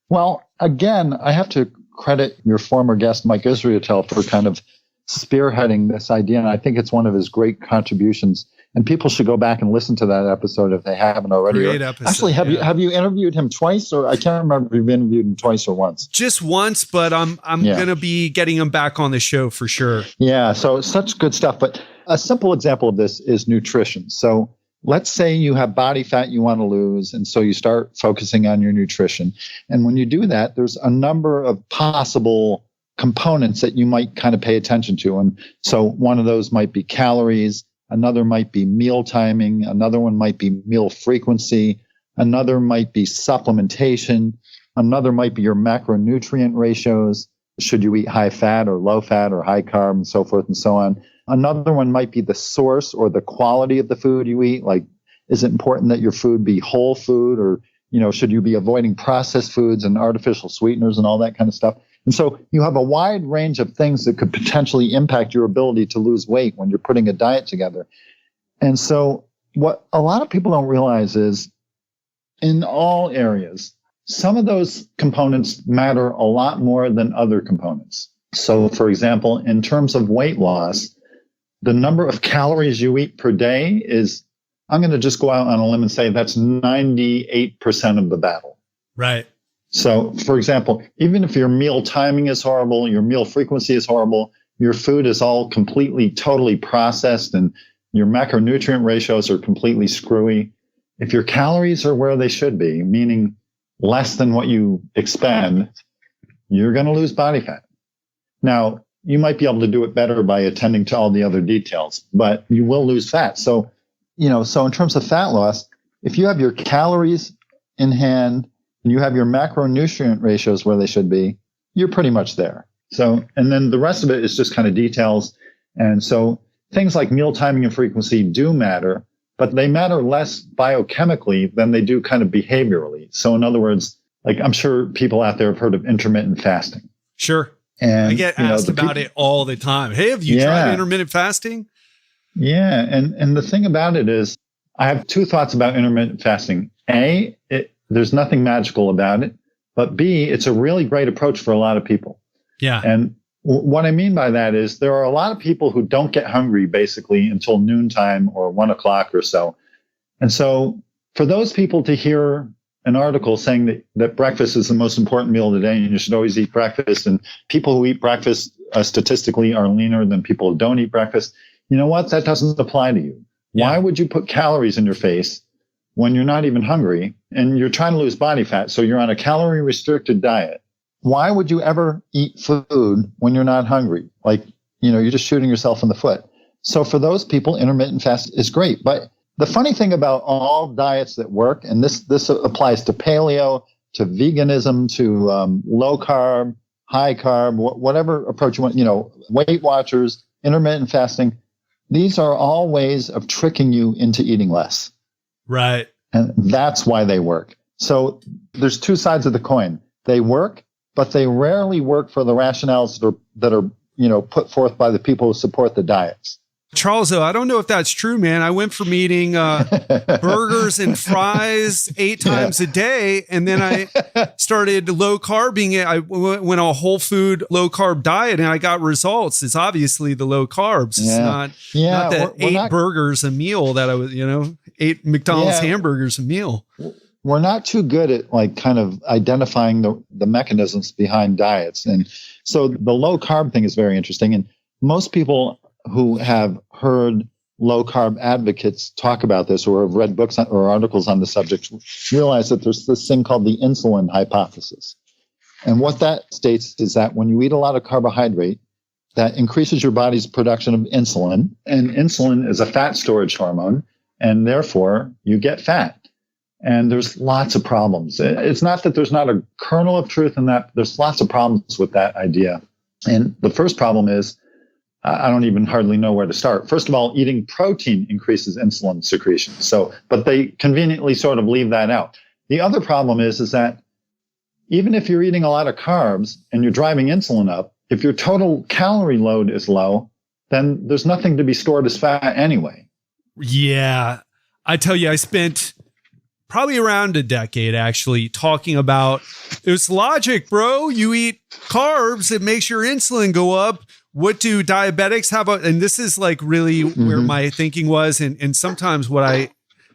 Well, again, I have to credit your former guest, Mike Israetel, for kind of spearheading this idea. And I think it's one of his great contributions. And people should go back and listen to that episode if they haven't already. Great episode. Actually, have you interviewed him twice, or I can't remember if you've interviewed him twice or once. Just once, but I'm going to be getting him back on the show for sure. Yeah, so such good stuff. But a simple example of this is nutrition. So let's say you have body fat you want to lose. And so you start focusing on your nutrition. And when you do that, there's a number of possible components that you might kind of pay attention to. And so one of those might be calories. Another might be meal timing. Another one might be meal frequency. Another might be supplementation. Another might be your macronutrient ratios. Should you eat high fat or low fat or high carb and so forth and so on? Another one might be the source or the quality of the food you eat. Like, is it important that your food be whole food, or, should you be avoiding processed foods and artificial sweeteners and all that kind of stuff? And so you have a wide range of things that could potentially impact your ability to lose weight when you're putting a diet together. And so what a lot of people don't realize is, in all areas, some of those components matter a lot more than other components. So, for example, in terms of weight loss, the number of calories you eat per day is, I'm going to just go out on a limb and say that's 98% of the battle. Right. So, for example, even if your meal timing is horrible, your meal frequency is horrible, your food is all completely, totally processed, and your macronutrient ratios are completely screwy, if your calories are where they should be, meaning less than what you expend, you're going to lose body fat. Now, you might be able to do it better by attending to all the other details, but you will lose fat. So, so in terms of fat loss, if you have your calories in hand and you have your macronutrient ratios where they should be, you're pretty much there. So, and then the rest of it is just kind of details. And so things like meal timing and frequency do matter, but they matter less biochemically than they do kind of behaviorally. So in other words, like, I'm sure people out there have heard of intermittent fasting. Sure. And I get asked about it all the time. Hey, have you tried intermittent fasting? Yeah. And the thing about it is, I have two thoughts about intermittent fasting. A, there's nothing magical about it. But B, it's a really great approach for a lot of people. Yeah. And what I mean by that is, there are a lot of people who don't get hungry basically until noontime or 1 o'clock or so. And so for those people to hear an article saying that breakfast is the most important meal of the day and you should always eat breakfast, and people who eat breakfast statistically are leaner than people who don't eat breakfast, you know what? That doesn't apply to you. Yeah. Why would you put calories in your face when you're not even hungry and you're trying to lose body fat? So you're on a calorie restricted diet. Why would you ever eat food when you're not hungry? Like, you're just shooting yourself in the foot. So for those people, intermittent fast is great. But the funny thing about all diets that work, and this applies to paleo, to veganism, to low carb, high carb, whatever approach you want, Weight Watchers, intermittent fasting, these are all ways of tricking you into eating less. Right. And that's why they work. So there's two sides of the coin. They work, but they rarely work for the rationales that are put forth by the people who support the diets. Charles, though, I don't know if that's true, man. I went from eating burgers and fries 8 times a day, and then I started low carbing. I went on a whole food low carb diet, and I got results. It's obviously the low carbs. It's not the 8 burgers a meal that I was, 8 McDonald's hamburgers a meal. We're not too good at like kind of identifying the mechanisms behind diets. And so the low carb thing is very interesting. And most people who have heard low carb advocates talk about this, or have read books or articles on the subject, realize that there's this thing called the insulin hypothesis. And what that states is that when you eat a lot of carbohydrate, that increases your body's production of insulin, and insulin is a fat storage hormone, and therefore you get fat. And there's lots of problems. It's not that there's not a kernel of truth in that. There's lots of problems with that idea. And the first problem is, I don't even hardly know where to start. First of all, eating protein increases insulin secretion. But they conveniently sort of leave that out. The other problem is that even if you're eating a lot of carbs and you're driving insulin up, if your total calorie load is low, then there's nothing to be stored as fat anyway. Yeah. I tell you, I spent probably around a decade actually talking about, it's logic, bro. You eat carbs, it makes your insulin go up. What do diabetics have? And this is like really where my thinking was. And sometimes what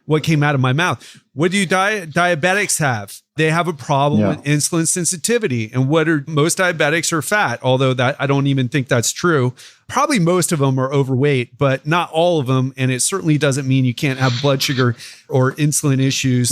what came out of my mouth. What do diabetics have? They have a problem with insulin sensitivity. And what are most diabetics are fat, although that I don't even think that's true. Probably most of them are overweight, but not all of them. And it certainly doesn't mean you can't have blood sugar or insulin issues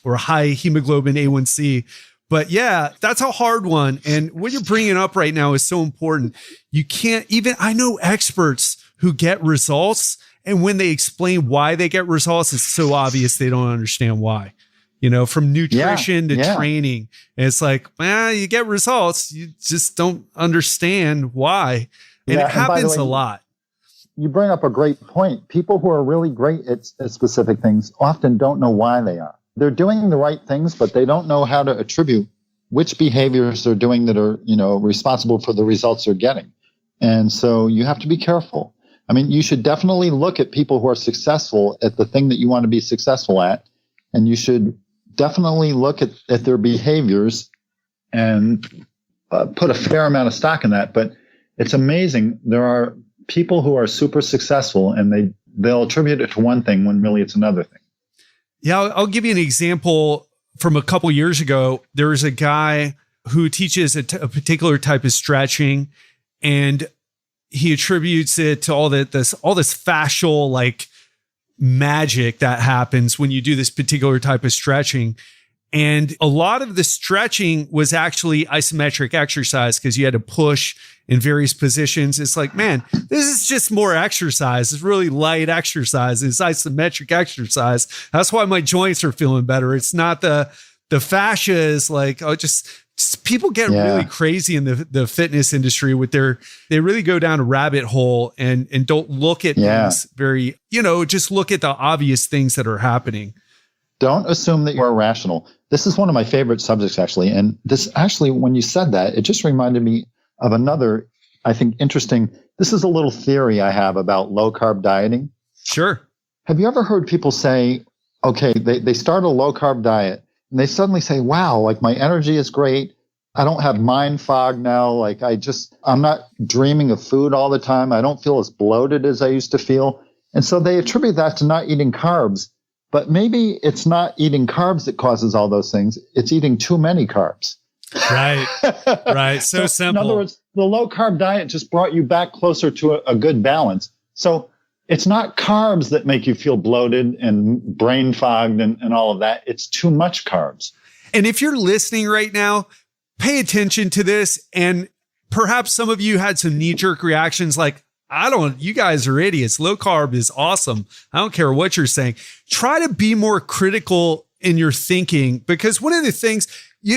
or high hemoglobin A1C. But yeah, that's a hard one. And what you're bringing up right now is so important. You can't even, I know experts who get results, and when they explain why they get results, it's so obvious they don't understand why. You know, from nutrition to training. And it's like, you get results. You just don't understand why. And it happens a lot. You bring up a great point. People who are really great at specific things often don't know why they are. They're doing the right things, but they don't know how to attribute which behaviors they're doing that are, responsible for the results they're getting. And so you have to be careful. I mean, you should definitely look at people who are successful at the thing that you want to be successful at. And you should definitely look at their behaviors and put a fair amount of stock in that. But it's amazing. There are people who are super successful and they'll attribute it to one thing when really it's another thing. Yeah, I'll give you an example from a couple years ago. There was a guy who teaches a particular type of stretching, and he attributes it to all this fascial like magic that happens when you do this particular type of stretching. And a lot of the stretching was actually isometric exercise because you had to push in various positions. It's like, man, this is just more exercise. It's really light exercise. It's isometric exercise. That's why my joints are feeling better. It's not the fascia is like, just people get really crazy in the fitness industry with they really go down a rabbit hole and don't look at things very, just look at the obvious things that are happening. Don't assume that you're rational. This is one of my favorite subjects, actually. And this actually, when you said that, it just reminded me of another, I think, interesting. This is a little theory I have about low carb dieting. Sure. Have you ever heard people say, okay, they start a low carb diet and they suddenly say, wow, like my energy is great. I don't have mind fog now. Like I'm not dreaming of food all the time. I don't feel as bloated as I used to feel. And so they attribute that to not eating carbs. But maybe it's not eating carbs that causes all those things. It's eating too many carbs. Right. Right. So simple. In other words, the low carb diet just brought you back closer to a good balance. So it's not carbs that make you feel bloated and brain fogged and all of that. It's too much carbs. And if you're listening right now, pay attention to this. And perhaps some of you had some knee-jerk reactions like, you guys are idiots. Low carb is awesome. I don't care what you're saying. Try to be more critical in your thinking, because one of the things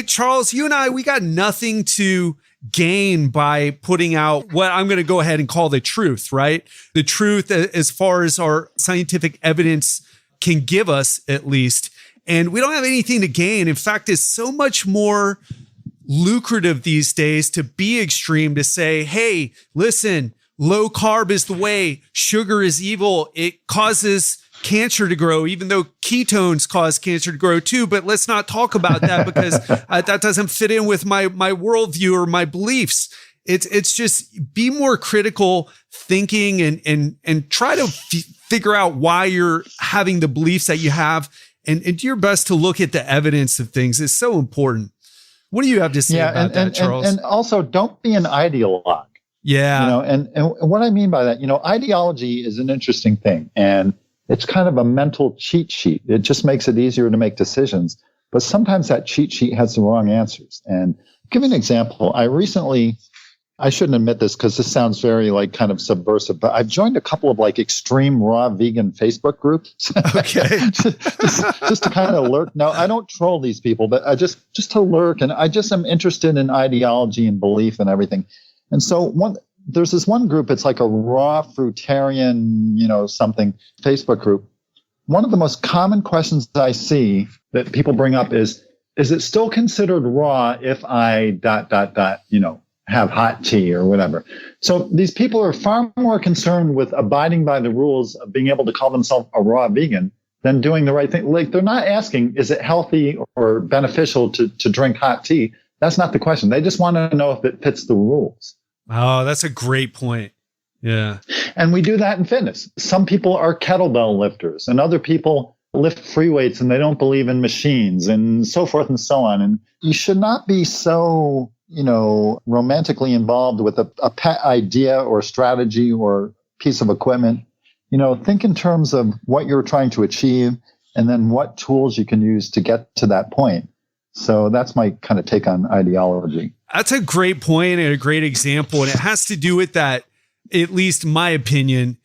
Charles, you and I, we got nothing to gain by putting out what I'm going to go ahead and call the truth, right? The truth as far as our scientific evidence can give us, at least. And we don't have anything to gain. In fact, it's so much more lucrative these days to be extreme, to say, hey, listen, low carb is the way. Sugar is evil. It causes cancer to grow, even though ketones cause cancer to grow too. But let's not talk about that because that doesn't fit in with my worldview or my beliefs. It's just be more critical thinking and try to figure out why you're having the beliefs that you have, and do your best to look at the evidence of things. It's so important. What do you have to say about that, Charles? And also, don't be an ideologue. Yeah. And what I mean by that, ideology is an interesting thing, and it's kind of a mental cheat sheet. It just makes it easier to make decisions. But sometimes that cheat sheet has the wrong answers. And I'll give you an example. I shouldn't admit this because this sounds very like kind of subversive, but I've joined a couple of like extreme raw vegan Facebook groups. Okay. just to kind of lurk. No, I don't troll these people, but I just to lurk. And I just am interested in ideology and belief and everything. And so there's this one group, it's like a raw fruitarian, something Facebook group. One of the most common questions that I see that people bring up is it still considered raw if I ... have hot tea or whatever? So these people are far more concerned with abiding by the rules of being able to call themselves a raw vegan than doing the right thing. Like, they're not asking, is it healthy or beneficial to drink hot tea? That's not the question. They just want to know if it fits the rules. Oh, that's a great point. Yeah. And we do that in fitness. Some people are kettlebell lifters and other people lift free weights and they don't believe in machines and so forth and so on. And you should not be so, romantically involved with a pet idea or strategy or piece of equipment. Think in terms of what you're trying to achieve and then what tools you can use to get to that point. So that's my kind of take on ideology. That's a great point and a great example. And it has to do with that, at least my opinion,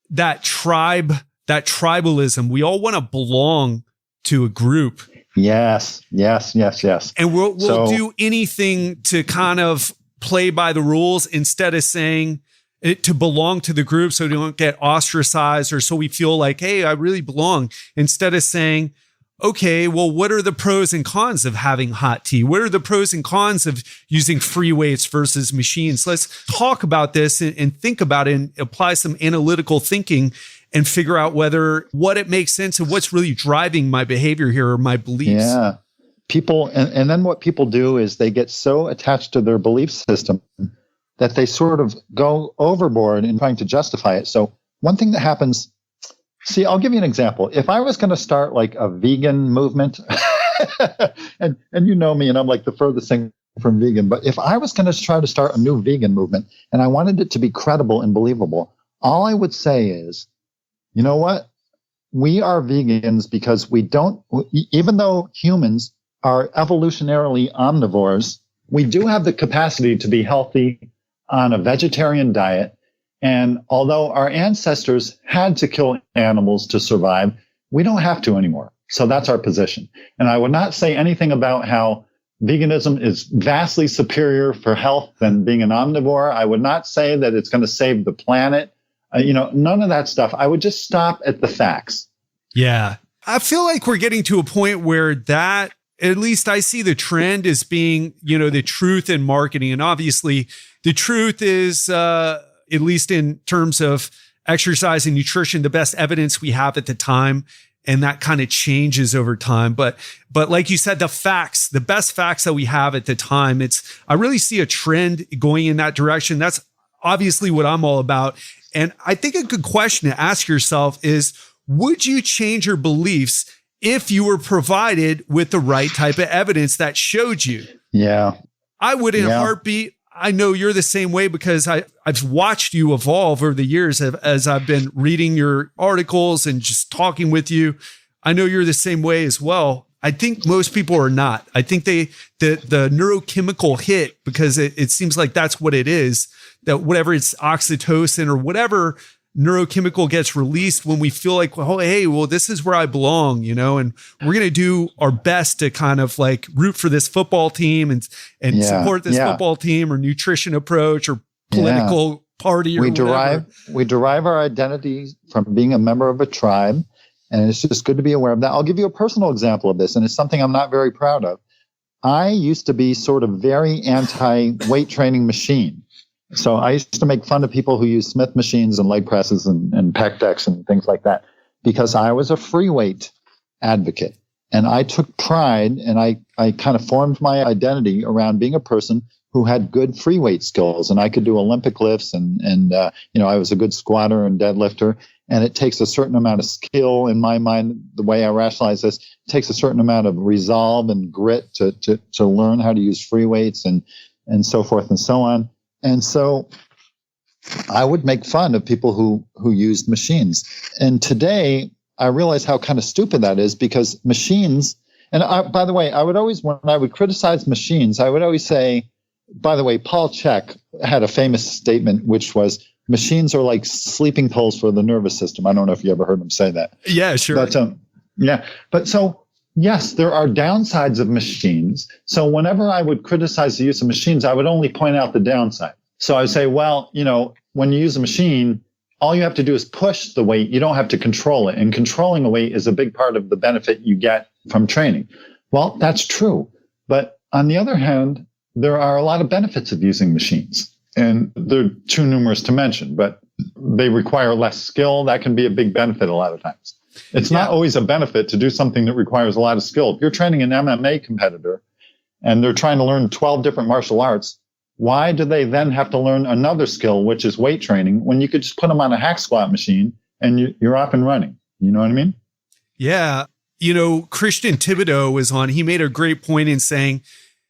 that tribalism. We all want to belong to a group. Yes. And we'll do anything to kind of play by the rules instead of saying to belong to the group so we don't get ostracized or so we feel like, hey, I really belong. Instead of saying, okay, well, what are the pros and cons of having hot tea? What are the pros and cons of using free weights versus machines? Let's talk about this and think about it and apply some analytical thinking and figure out what it makes sense and what's really driving my behavior here or my beliefs. Yeah. People, and then what people do is they get so attached to their belief system that they sort of go overboard in trying to justify it. So one thing that happens, I'll give you an example. If I was going to start like a vegan movement, and you know me, and I'm like the furthest thing from vegan, but if I was going to try to start a new vegan movement and I wanted it to be credible and believable, all I would say is, you know what? We are vegans because even though humans are evolutionarily omnivores, we do have the capacity to be healthy on a vegetarian diet. And although our ancestors had to kill animals to survive, we don't have to anymore. So that's our position. And I would not say anything about how veganism is vastly superior for health than being an omnivore. I would not say that it's going to save the planet. None of that stuff. I would just stop at the facts. Yeah. I feel like we're getting to a point where that, at least I see the trend as being, the truth in marketing. And obviously the truth is, at least in terms of exercise and nutrition, the best evidence we have at the time. And that kind of changes over time. But like you said, the best facts that we have at the time, I really see a trend going in that direction. That's obviously what I'm all about. And I think a good question to ask yourself is, would you change your beliefs if you were provided with the right type of evidence that showed you? Yeah. I would in a heartbeat. I know you're the same way because I've watched you evolve over the years as I've been reading your articles and just talking with you. I know you're the same way as well. I think most people are not. I think the neurochemical hit, because it seems like that's what it is, that whatever it's oxytocin or whatever neurochemical gets released when we feel like, oh, hey, well, this is where I belong, and we're going to do our best to kind of like root for this football team and support this football team or nutrition approach or political party or whatever. We derive our identity from being a member of a tribe. And it's just good to be aware of that. I'll give you a personal example of this, and it's something I'm not very proud of. I used to be sort of very anti-weight training machine. So I used to make fun of people who use Smith machines and leg presses and pec decks and things like that because I was a free weight advocate. And I took pride and I kind of formed my identity around being a person who had good free weight skills. And I could do Olympic lifts and I was a good squatter and deadlifter. And it takes a certain amount of skill in my mind. The way I rationalize this, it takes a certain amount of resolve and grit to learn how to use free weights and so forth and so on. And so I would make fun of people who used machines. And today I realize how kind of stupid that is because machines, and by the way, when I would criticize machines, I would always say, by the way, Paul Chek had a famous statement, which was, machines are like sleeping pills for the nervous system. I don't know if you ever heard him say that. Yeah, sure. But so yes, there are downsides of machines. So whenever I would criticize the use of machines, I would only point out the downside. So I would say, well, when you use a machine, all you have to do is push the weight. You don't have to control it. And controlling a weight is a big part of the benefit you get from training. Well, that's true. But on the other hand, there are a lot of benefits of using machines. And they're too numerous to mention, but they require less skill. That can be a big benefit a lot of times. It's not always a benefit to do something that requires a lot of skill. If you're training an MMA competitor and they're trying to learn 12 different martial arts, why do they then have to learn another skill, which is weight training, when you could just put them on a hack squat machine and you're up and running? You know what I mean? Yeah. Christian Thibodeau was on. He made a great point in saying,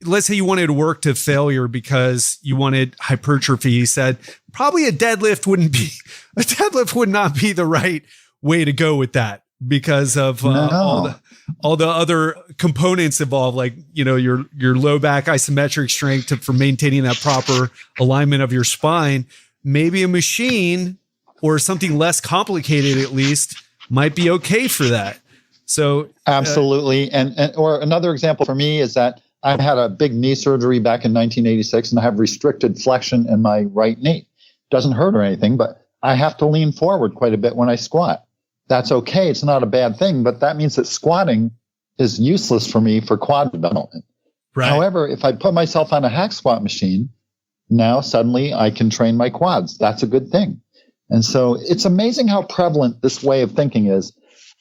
let's say you wanted to work to failure because you wanted hypertrophy. He said, probably a deadlift would not be the right way to go with that because of all the other components involved, like, your low back isometric strength for maintaining that proper alignment of your spine. Maybe a machine or something less complicated, at least, might be okay for that. So absolutely. Or another example for me is that I had a big knee surgery back in 1986 and I have restricted flexion in my right knee. Doesn't hurt or anything, but I have to lean forward quite a bit when I squat. That's okay. It's not a bad thing, but that means that squatting is useless for me for quad development. Right. However, if I put myself on a hack squat machine, now suddenly I can train my quads. That's a good thing. And so it's amazing how prevalent this way of thinking is.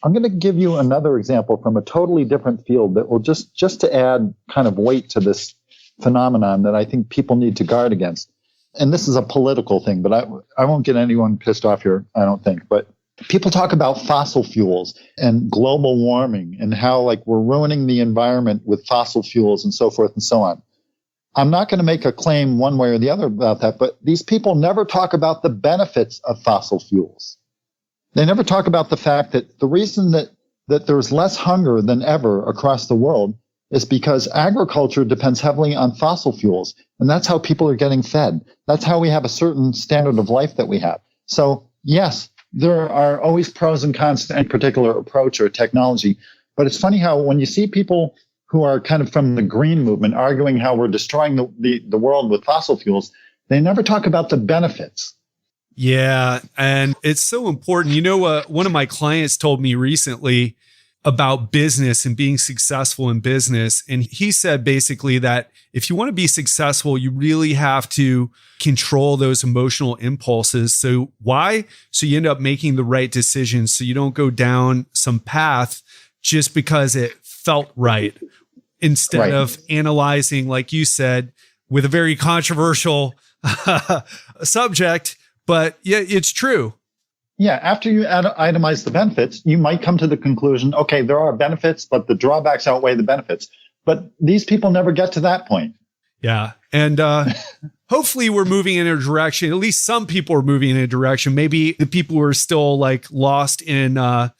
I'm going to give you another example from a totally different field that will just to add kind of weight to this phenomenon that I think people need to guard against. And this is a political thing, but I won't get anyone pissed off here, I don't think. But people talk about fossil fuels and global warming and how we're ruining the environment with fossil fuels and so forth and so on. I'm not going to make a claim one way or the other about that, but these people never talk about the benefits of fossil fuels. They never talk about the fact that the reason that there's less hunger than ever across the world is because agriculture depends heavily on fossil fuels. And that's how people are getting fed. That's how we have a certain standard of life that we have. So yes, there are always pros and cons to any particular approach or technology. But it's funny how when you see people who are kind of from the green movement arguing how we're destroying the world with fossil fuels, they never talk about the benefits. Yeah. And it's so important. One of my clients told me recently about business and being successful in business. And he said basically that if you want to be successful, you really have to control those emotional impulses. So why? So you end up making the right decisions. So you don't go down some path just because it felt right, instead of analyzing, like you said, with a very controversial subject. But yeah, it's true. Yeah, after you itemize the benefits, you might come to the conclusion, okay, there are benefits, but the drawbacks outweigh the benefits. But these people never get to that point. Yeah. And hopefully we're moving in a direction, at least some people are moving in a direction. Maybe the people who are still lost in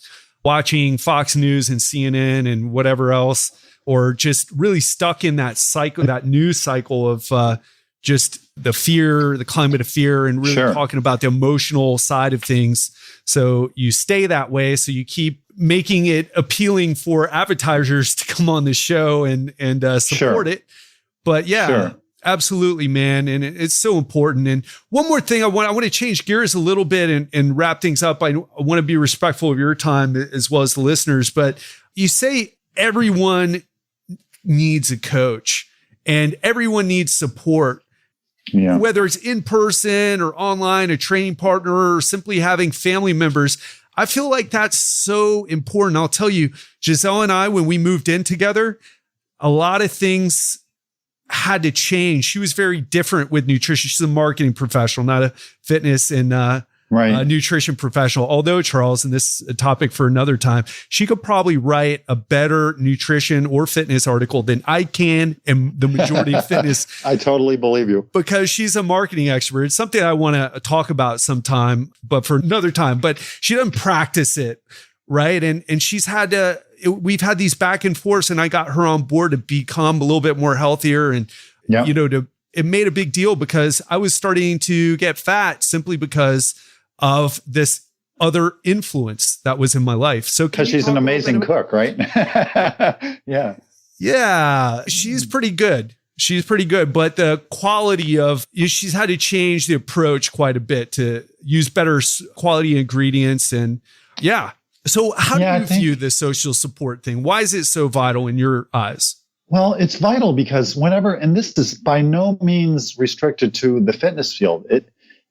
watching Fox News and CNN and whatever else, or just really stuck in that cycle, that news cycle of just the fear, the climate of fear, and really talking about the emotional side of things. So you stay that way. So you keep making it appealing for advertisers to come on the show and support it. But yeah, absolutely, man. And it's so important. And one more thing, I want to change gears a little bit and wrap things up. I want to be respectful of your time as well as the listeners, but you say everyone needs a coach and everyone needs support. Yeah. Whether it's in person or online, a training partner, or simply having family members, I feel like that's so important. I'll tell you, Giselle and I, when we moved in together, a lot of things had to change. She was very different with nutrition. She's a marketing professional, not a fitness and nutrition professional. Although, Charles, and this is a topic for another time, she could probably write a better nutrition or fitness article than I can and the majority of fitness. I totally believe you. Because she's a marketing expert. It's something I want to talk about sometime, but for another time. But she doesn't practice it, right? And she's had to, we've had these back and forths, and I got her on board to become a little bit more healthier and, it made a big deal because I was starting to get fat simply because of this other influence that was in my life. So because she's an amazing cook, right? Yeah. Yeah. She's pretty good. But the quality of, she's had to change the approach quite a bit to use better quality ingredients. And yeah. So how do you view the social support thing? Why is it so vital in your eyes? Well, it's vital because whenever, and this is by no means restricted to the fitness field,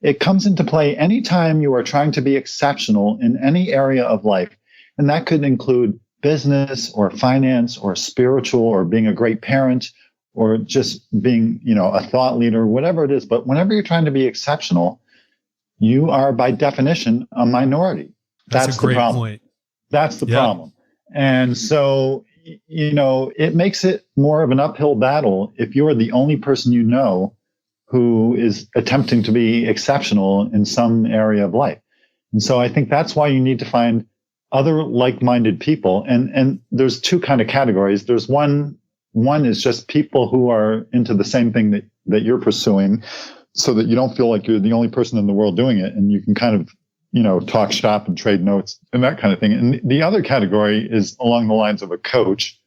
it comes into play anytime you are trying to be exceptional in any area of life. And that could include business or finance or spiritual or being a great parent or just being, a thought leader, whatever it is. But whenever you're trying to be exceptional, you are by definition a minority. That's the problem. Point. That's the problem. And so, it makes it more of an uphill battle if you're the only person you know who is attempting to be exceptional in some area of life. And so I think that's why you need to find other like-minded people. And there's two kind of categories. There's one is just people who are into the same thing that you're pursuing, so that you don't feel like you're the only person in the world doing it, and you can kind of, talk shop and trade notes and that kind of thing. And the other category is along the lines of a coach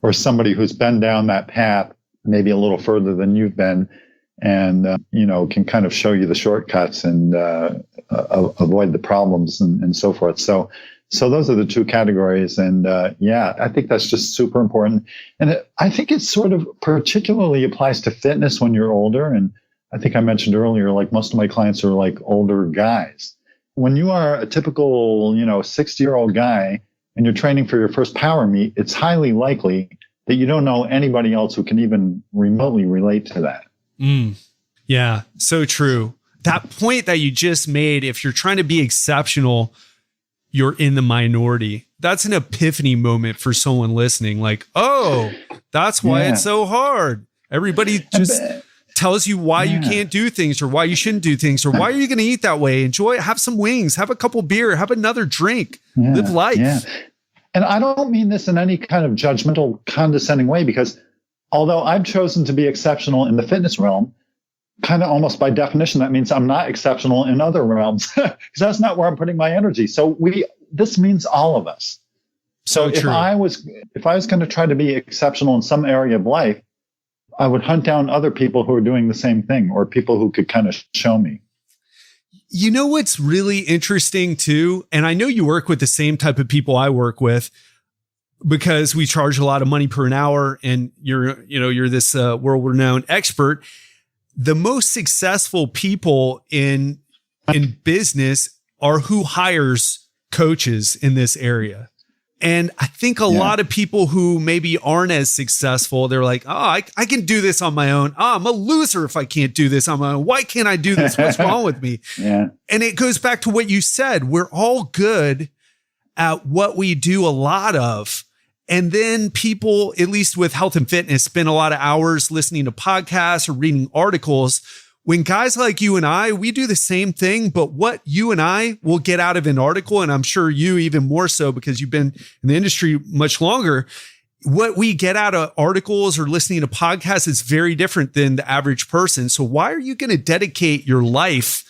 or somebody who's been down that path maybe a little further than you've been, and can kind of show you the shortcuts and avoid the problems and so forth. So those are the two categories. And I think that's just super important. And I think it sort of particularly applies to fitness when you're older. And I think I mentioned earlier, like most of my clients are like older guys. When you are a typical, 60-year-old guy and you're training for your first power meet, it's highly likely that you don't know anybody else who can even remotely relate to that. Yeah, so true. That point that you just made, if you're trying to be exceptional, you're in the minority. That's an epiphany moment for someone listening. Like, oh, that's why it's so hard. Everybody just tells you why you can't do things, or why you shouldn't do things, or why are you going to eat that way? Enjoy, have some wings, have a couple beer, have another drink, live life. Yeah. And I don't mean this in any kind of judgmental, condescending way, because although I've chosen to be exceptional in the fitness realm, kind of almost by definition, that means I'm not exceptional in other realms, because that's not where I'm putting my energy. So this means all of us. So if I was going to try to be exceptional in some area of life, I would hunt down other people who are doing the same thing, or people who could kind of show me. You know what's really interesting too, and I know you work with the same type of people I work with, because we charge a lot of money per an hour, and you're this world-renowned expert. The most successful people in business are who hires coaches in this area. And I think a lot of people who maybe aren't as successful, they're like, I can do this on my own. I'm a loser if I can't do this on my own. Why can't I do this? What's wrong with me? Yeah. And it goes back to what you said. We're all good at what we do a lot of. And then people, at least with health and fitness, spend a lot of hours listening to podcasts or reading articles. When guys like you and I, we do the same thing, but what you and I will get out of an article, and I'm sure you even more so because you've been in the industry much longer, what we get out of articles or listening to podcasts is very different than the average person. So why are you going to dedicate your life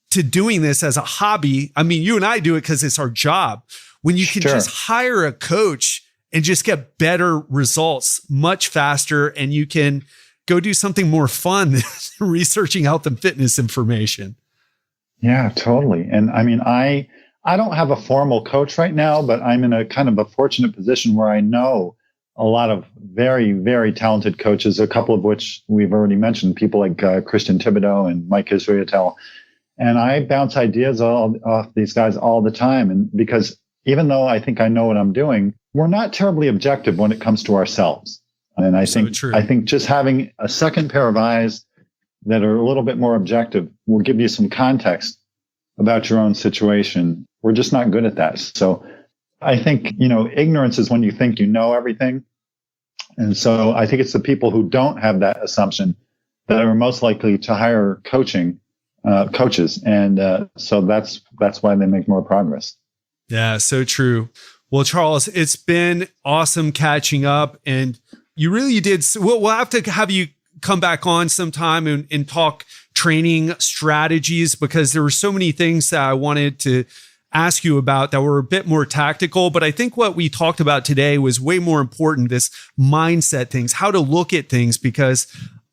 to doing this as a hobby? I mean, you and I do it because it's our job. When you can just hire a coach and just get better results much faster, and you can go do something more fun than researching health and fitness information. Yeah, totally. And I mean, I don't have a formal coach right now, but I'm in a kind of a fortunate position where I know a lot of very, very talented coaches, a couple of which we've already mentioned, people like Christian Thibodeau and Mike Israetel. And I bounce ideas off these guys all the time. And because even though I think I know what I'm doing, we're not terribly objective when it comes to ourselves. And I think just having a second pair of eyes that are a little bit more objective will give you some context about your own situation. We're just not good at that. So I think, ignorance is when you think you know everything. And so I think it's the people who don't have that assumption that are most likely to hire coaches. And so that's why they make more progress. Yeah, so true. Well, Charles, it's been awesome catching up, and you really did. We'll have to have you come back on sometime and talk training strategies, because there were so many things that I wanted to ask you about that were a bit more tactical. But I think what we talked about today was way more important, this mindset things, how to look at things, because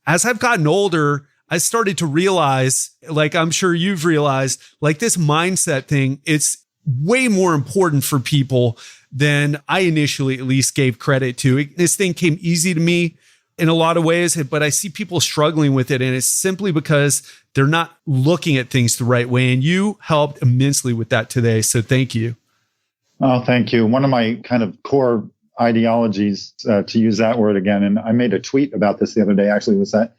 as I've gotten older, I started to realize, like I'm sure you've realized, like this mindset thing, it's way more important for people than I initially at least gave credit to. This thing came easy to me in a lot of ways, but I see people struggling with it. And it's simply because they're not looking at things the right way. And you helped immensely with that today. So thank you. Oh, thank you. One of my kind of core ideologies, to use that word again, and I made a tweet about this the other day, actually, was that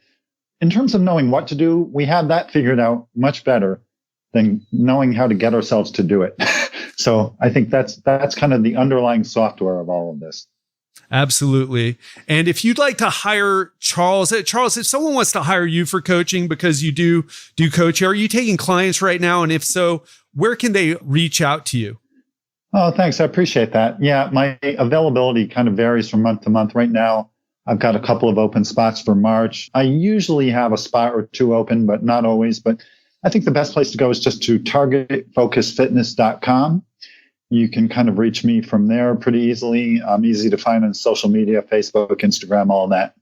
in terms of knowing what to do, we have that figured out much better than knowing how to get ourselves to do it. So I think that's kind of the underlying software of all of this. Absolutely. And if you'd like to hire Charles, if someone wants to hire you for coaching because you do coaching, are you taking clients right now? And if so, where can they reach out to you? Oh, thanks. I appreciate that. Yeah, my availability kind of varies from month to month. Right now, I've got a couple of open spots for March. I usually have a spot or two open, but not always. But I think the best place to go is just to targetfocusfitness.com. You can kind of reach me from there pretty easily. I'm easy to find on social media, Facebook, Instagram, all that.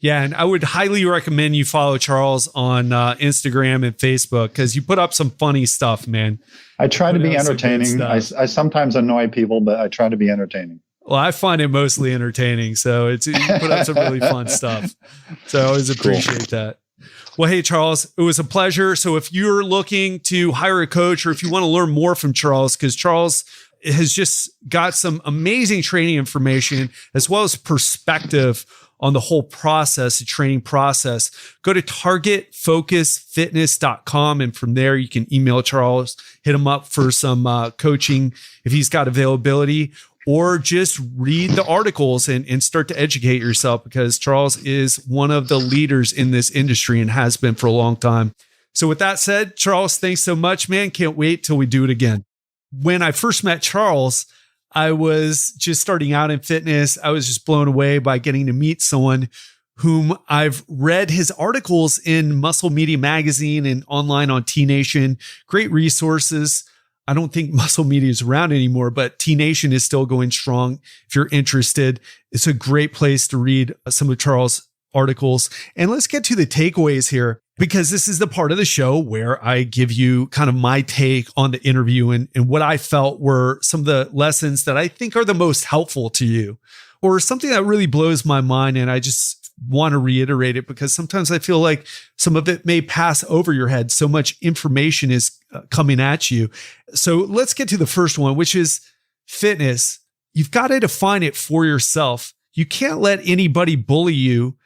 Yeah, and I would highly recommend you follow Charles on Instagram and Facebook because you put up some funny stuff, man. I try to be entertaining. I sometimes annoy people, but I try to be entertaining. Well, I find it mostly entertaining. So you put up some really fun stuff. So I always appreciate that. Well, hey, Charles, it was a pleasure. So if you're looking to hire a coach or if you want to learn more from Charles, because Charles has just got some amazing training information as well as perspective on the whole process, the training process, go to targetfocusfitness.com. And from there, you can email Charles, hit him up for some coaching if he's got availability, or just read the articles and start to educate yourself because Charles is one of the leaders in this industry and has been for a long time. So with that said, Charles, thanks so much, man. Can't wait till we do it again. When I first met Charles, I was just starting out in fitness. I was just blown away by getting to meet someone whom I've read his articles in Muscle Media Magazine and online on T Nation. Great resources. I don't think Muscle Media is around anymore, but T Nation is still going strong. If you're interested, it's a great place to read some of Charles' articles. And let's get to the takeaways here, because this is the part of the show where I give you kind of my take on the interview and what I felt were some of the lessons that I think are the most helpful to you, or something that really blows my mind. And I just want to reiterate it because sometimes I feel like some of it may pass over your head. So much information is coming at you. So let's get to the first one, which is fitness. You've got to define it for yourself. You can't let anybody bully you,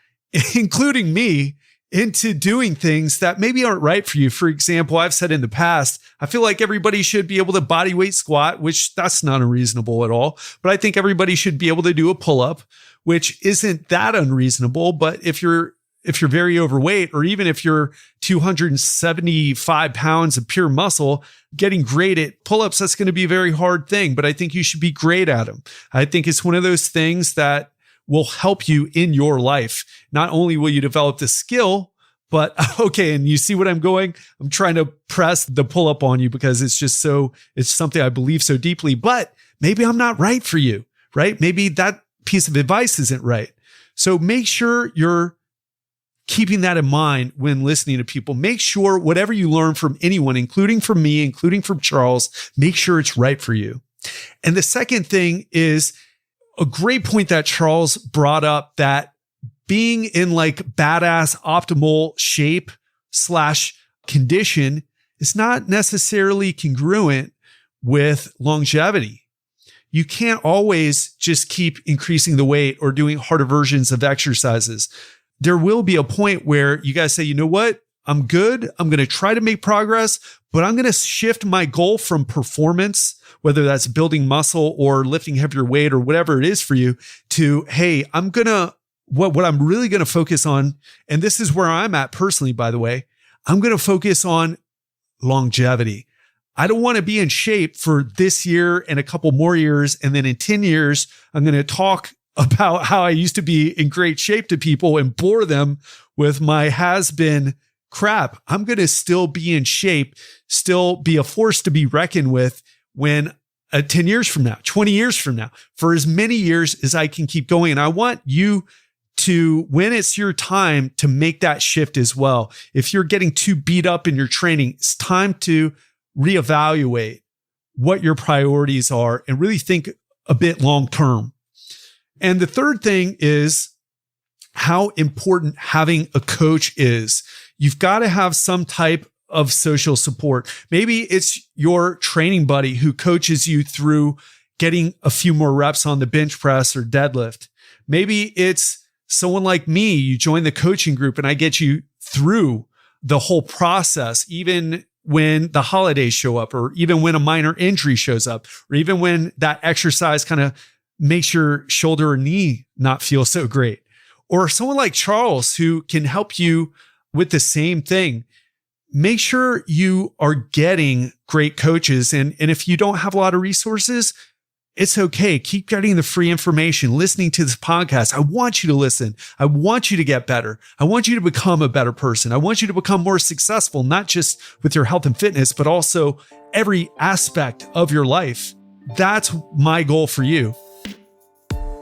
including me, into doing things that maybe aren't right for you. For example, I've said in the past, I feel like everybody should be able to body weight squat, which that's not unreasonable at all. But I think everybody should be able to do a pull-up, which isn't that unreasonable. But if you're very overweight, or even if you're 275 pounds of pure muscle, getting great at pull-ups, that's going to be a very hard thing. But I think you should be great at them. I think it's one of those things that will help you in your life. Not only will you develop the skill, but okay, and you see what I'm going? I'm trying to press the pull up on you because it's something I believe so deeply, but maybe I'm not right for you, right? Maybe that piece of advice isn't right. So make sure you're keeping that in mind when listening to people. Make sure whatever you learn from anyone, including from me, including from Charles, make sure it's right for you. And the second thing is, a great point that Charles brought up, that being in like badass optimal shape / condition is not necessarily congruent with longevity. You can't always just keep increasing the weight or doing harder versions of exercises. There will be a point where you guys say, you know what? I'm good. I'm going to try to make progress, but I'm going to shift my goal from performance, whether that's building muscle or lifting heavier weight or whatever it is for you, to, hey, what I'm really going to focus on, and this is where I'm at personally, by the way, I'm going to focus on longevity. I don't want to be in shape for this year and a couple more years. And then in 10 years, I'm going to talk about how I used to be in great shape to people and bore them with my has-been crap. I'm going to still be in shape, still be a force to be reckoned with when 10 years from now, 20 years from now, for as many years as I can keep going. And I want you to, when it's your time, to make that shift as well. If you're getting too beat up in your training, it's time to reevaluate what your priorities are and really think a bit long term. And the third thing is how important having a coach is. You've got to have some type of social support. Maybe it's your training buddy who coaches you through getting a few more reps on the bench press or deadlift. Maybe it's someone like me. You join the coaching group and I get you through the whole process, even when the holidays show up, or even when a minor injury shows up, or even when that exercise kind of makes your shoulder or knee not feel so great. Or someone like Charles who can help you with the same thing. Make sure you are getting great coaches. And if you don't have a lot of resources, it's okay. Keep getting the free information, listening to this podcast. I want you to listen. I want you to get better. I want you to become a better person. I want you to become more successful, not just with your health and fitness, but also every aspect of your life. That's my goal for you.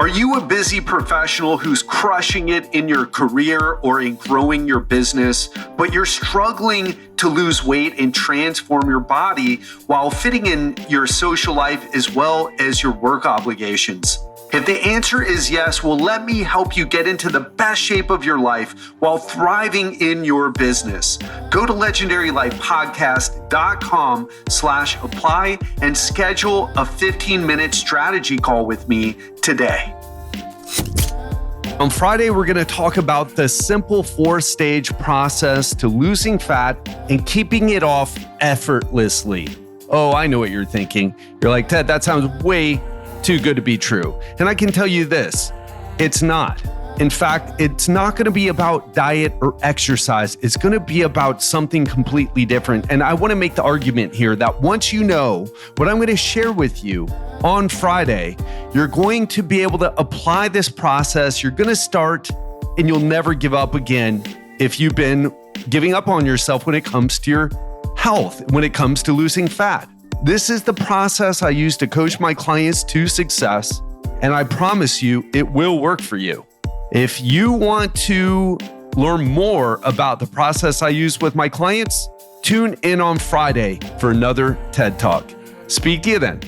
Are you a busy professional who's crushing it in your career or in growing your business, but you're struggling to lose weight and transform your body while fitting in your social life as well as your work obligations? If the answer is yes, well, let me help you get into the best shape of your life while thriving in your business. Go to legendarylifepodcast.com/apply and schedule a 15-minute strategy call with me today. On Friday, we're going to talk about the simple 4-stage process to losing fat and keeping it off effortlessly. Oh, I know what you're thinking. You're like, Ted, that sounds way too good to be true. And I can tell you this, it's not. In fact, it's not going to be about diet or exercise. It's going to be about something completely different. And I want to make the argument here that once you know what I'm going to share with you on Friday, you're going to be able to apply this process. You're going to start and you'll never give up again if you've been giving up on yourself when it comes to your health, when it comes to losing fat. This is the process I use to coach my clients to success, and I promise you it will work for you. If you want to learn more about the process I use with my clients, tune in on Friday for another TED Talk. Speak to you then.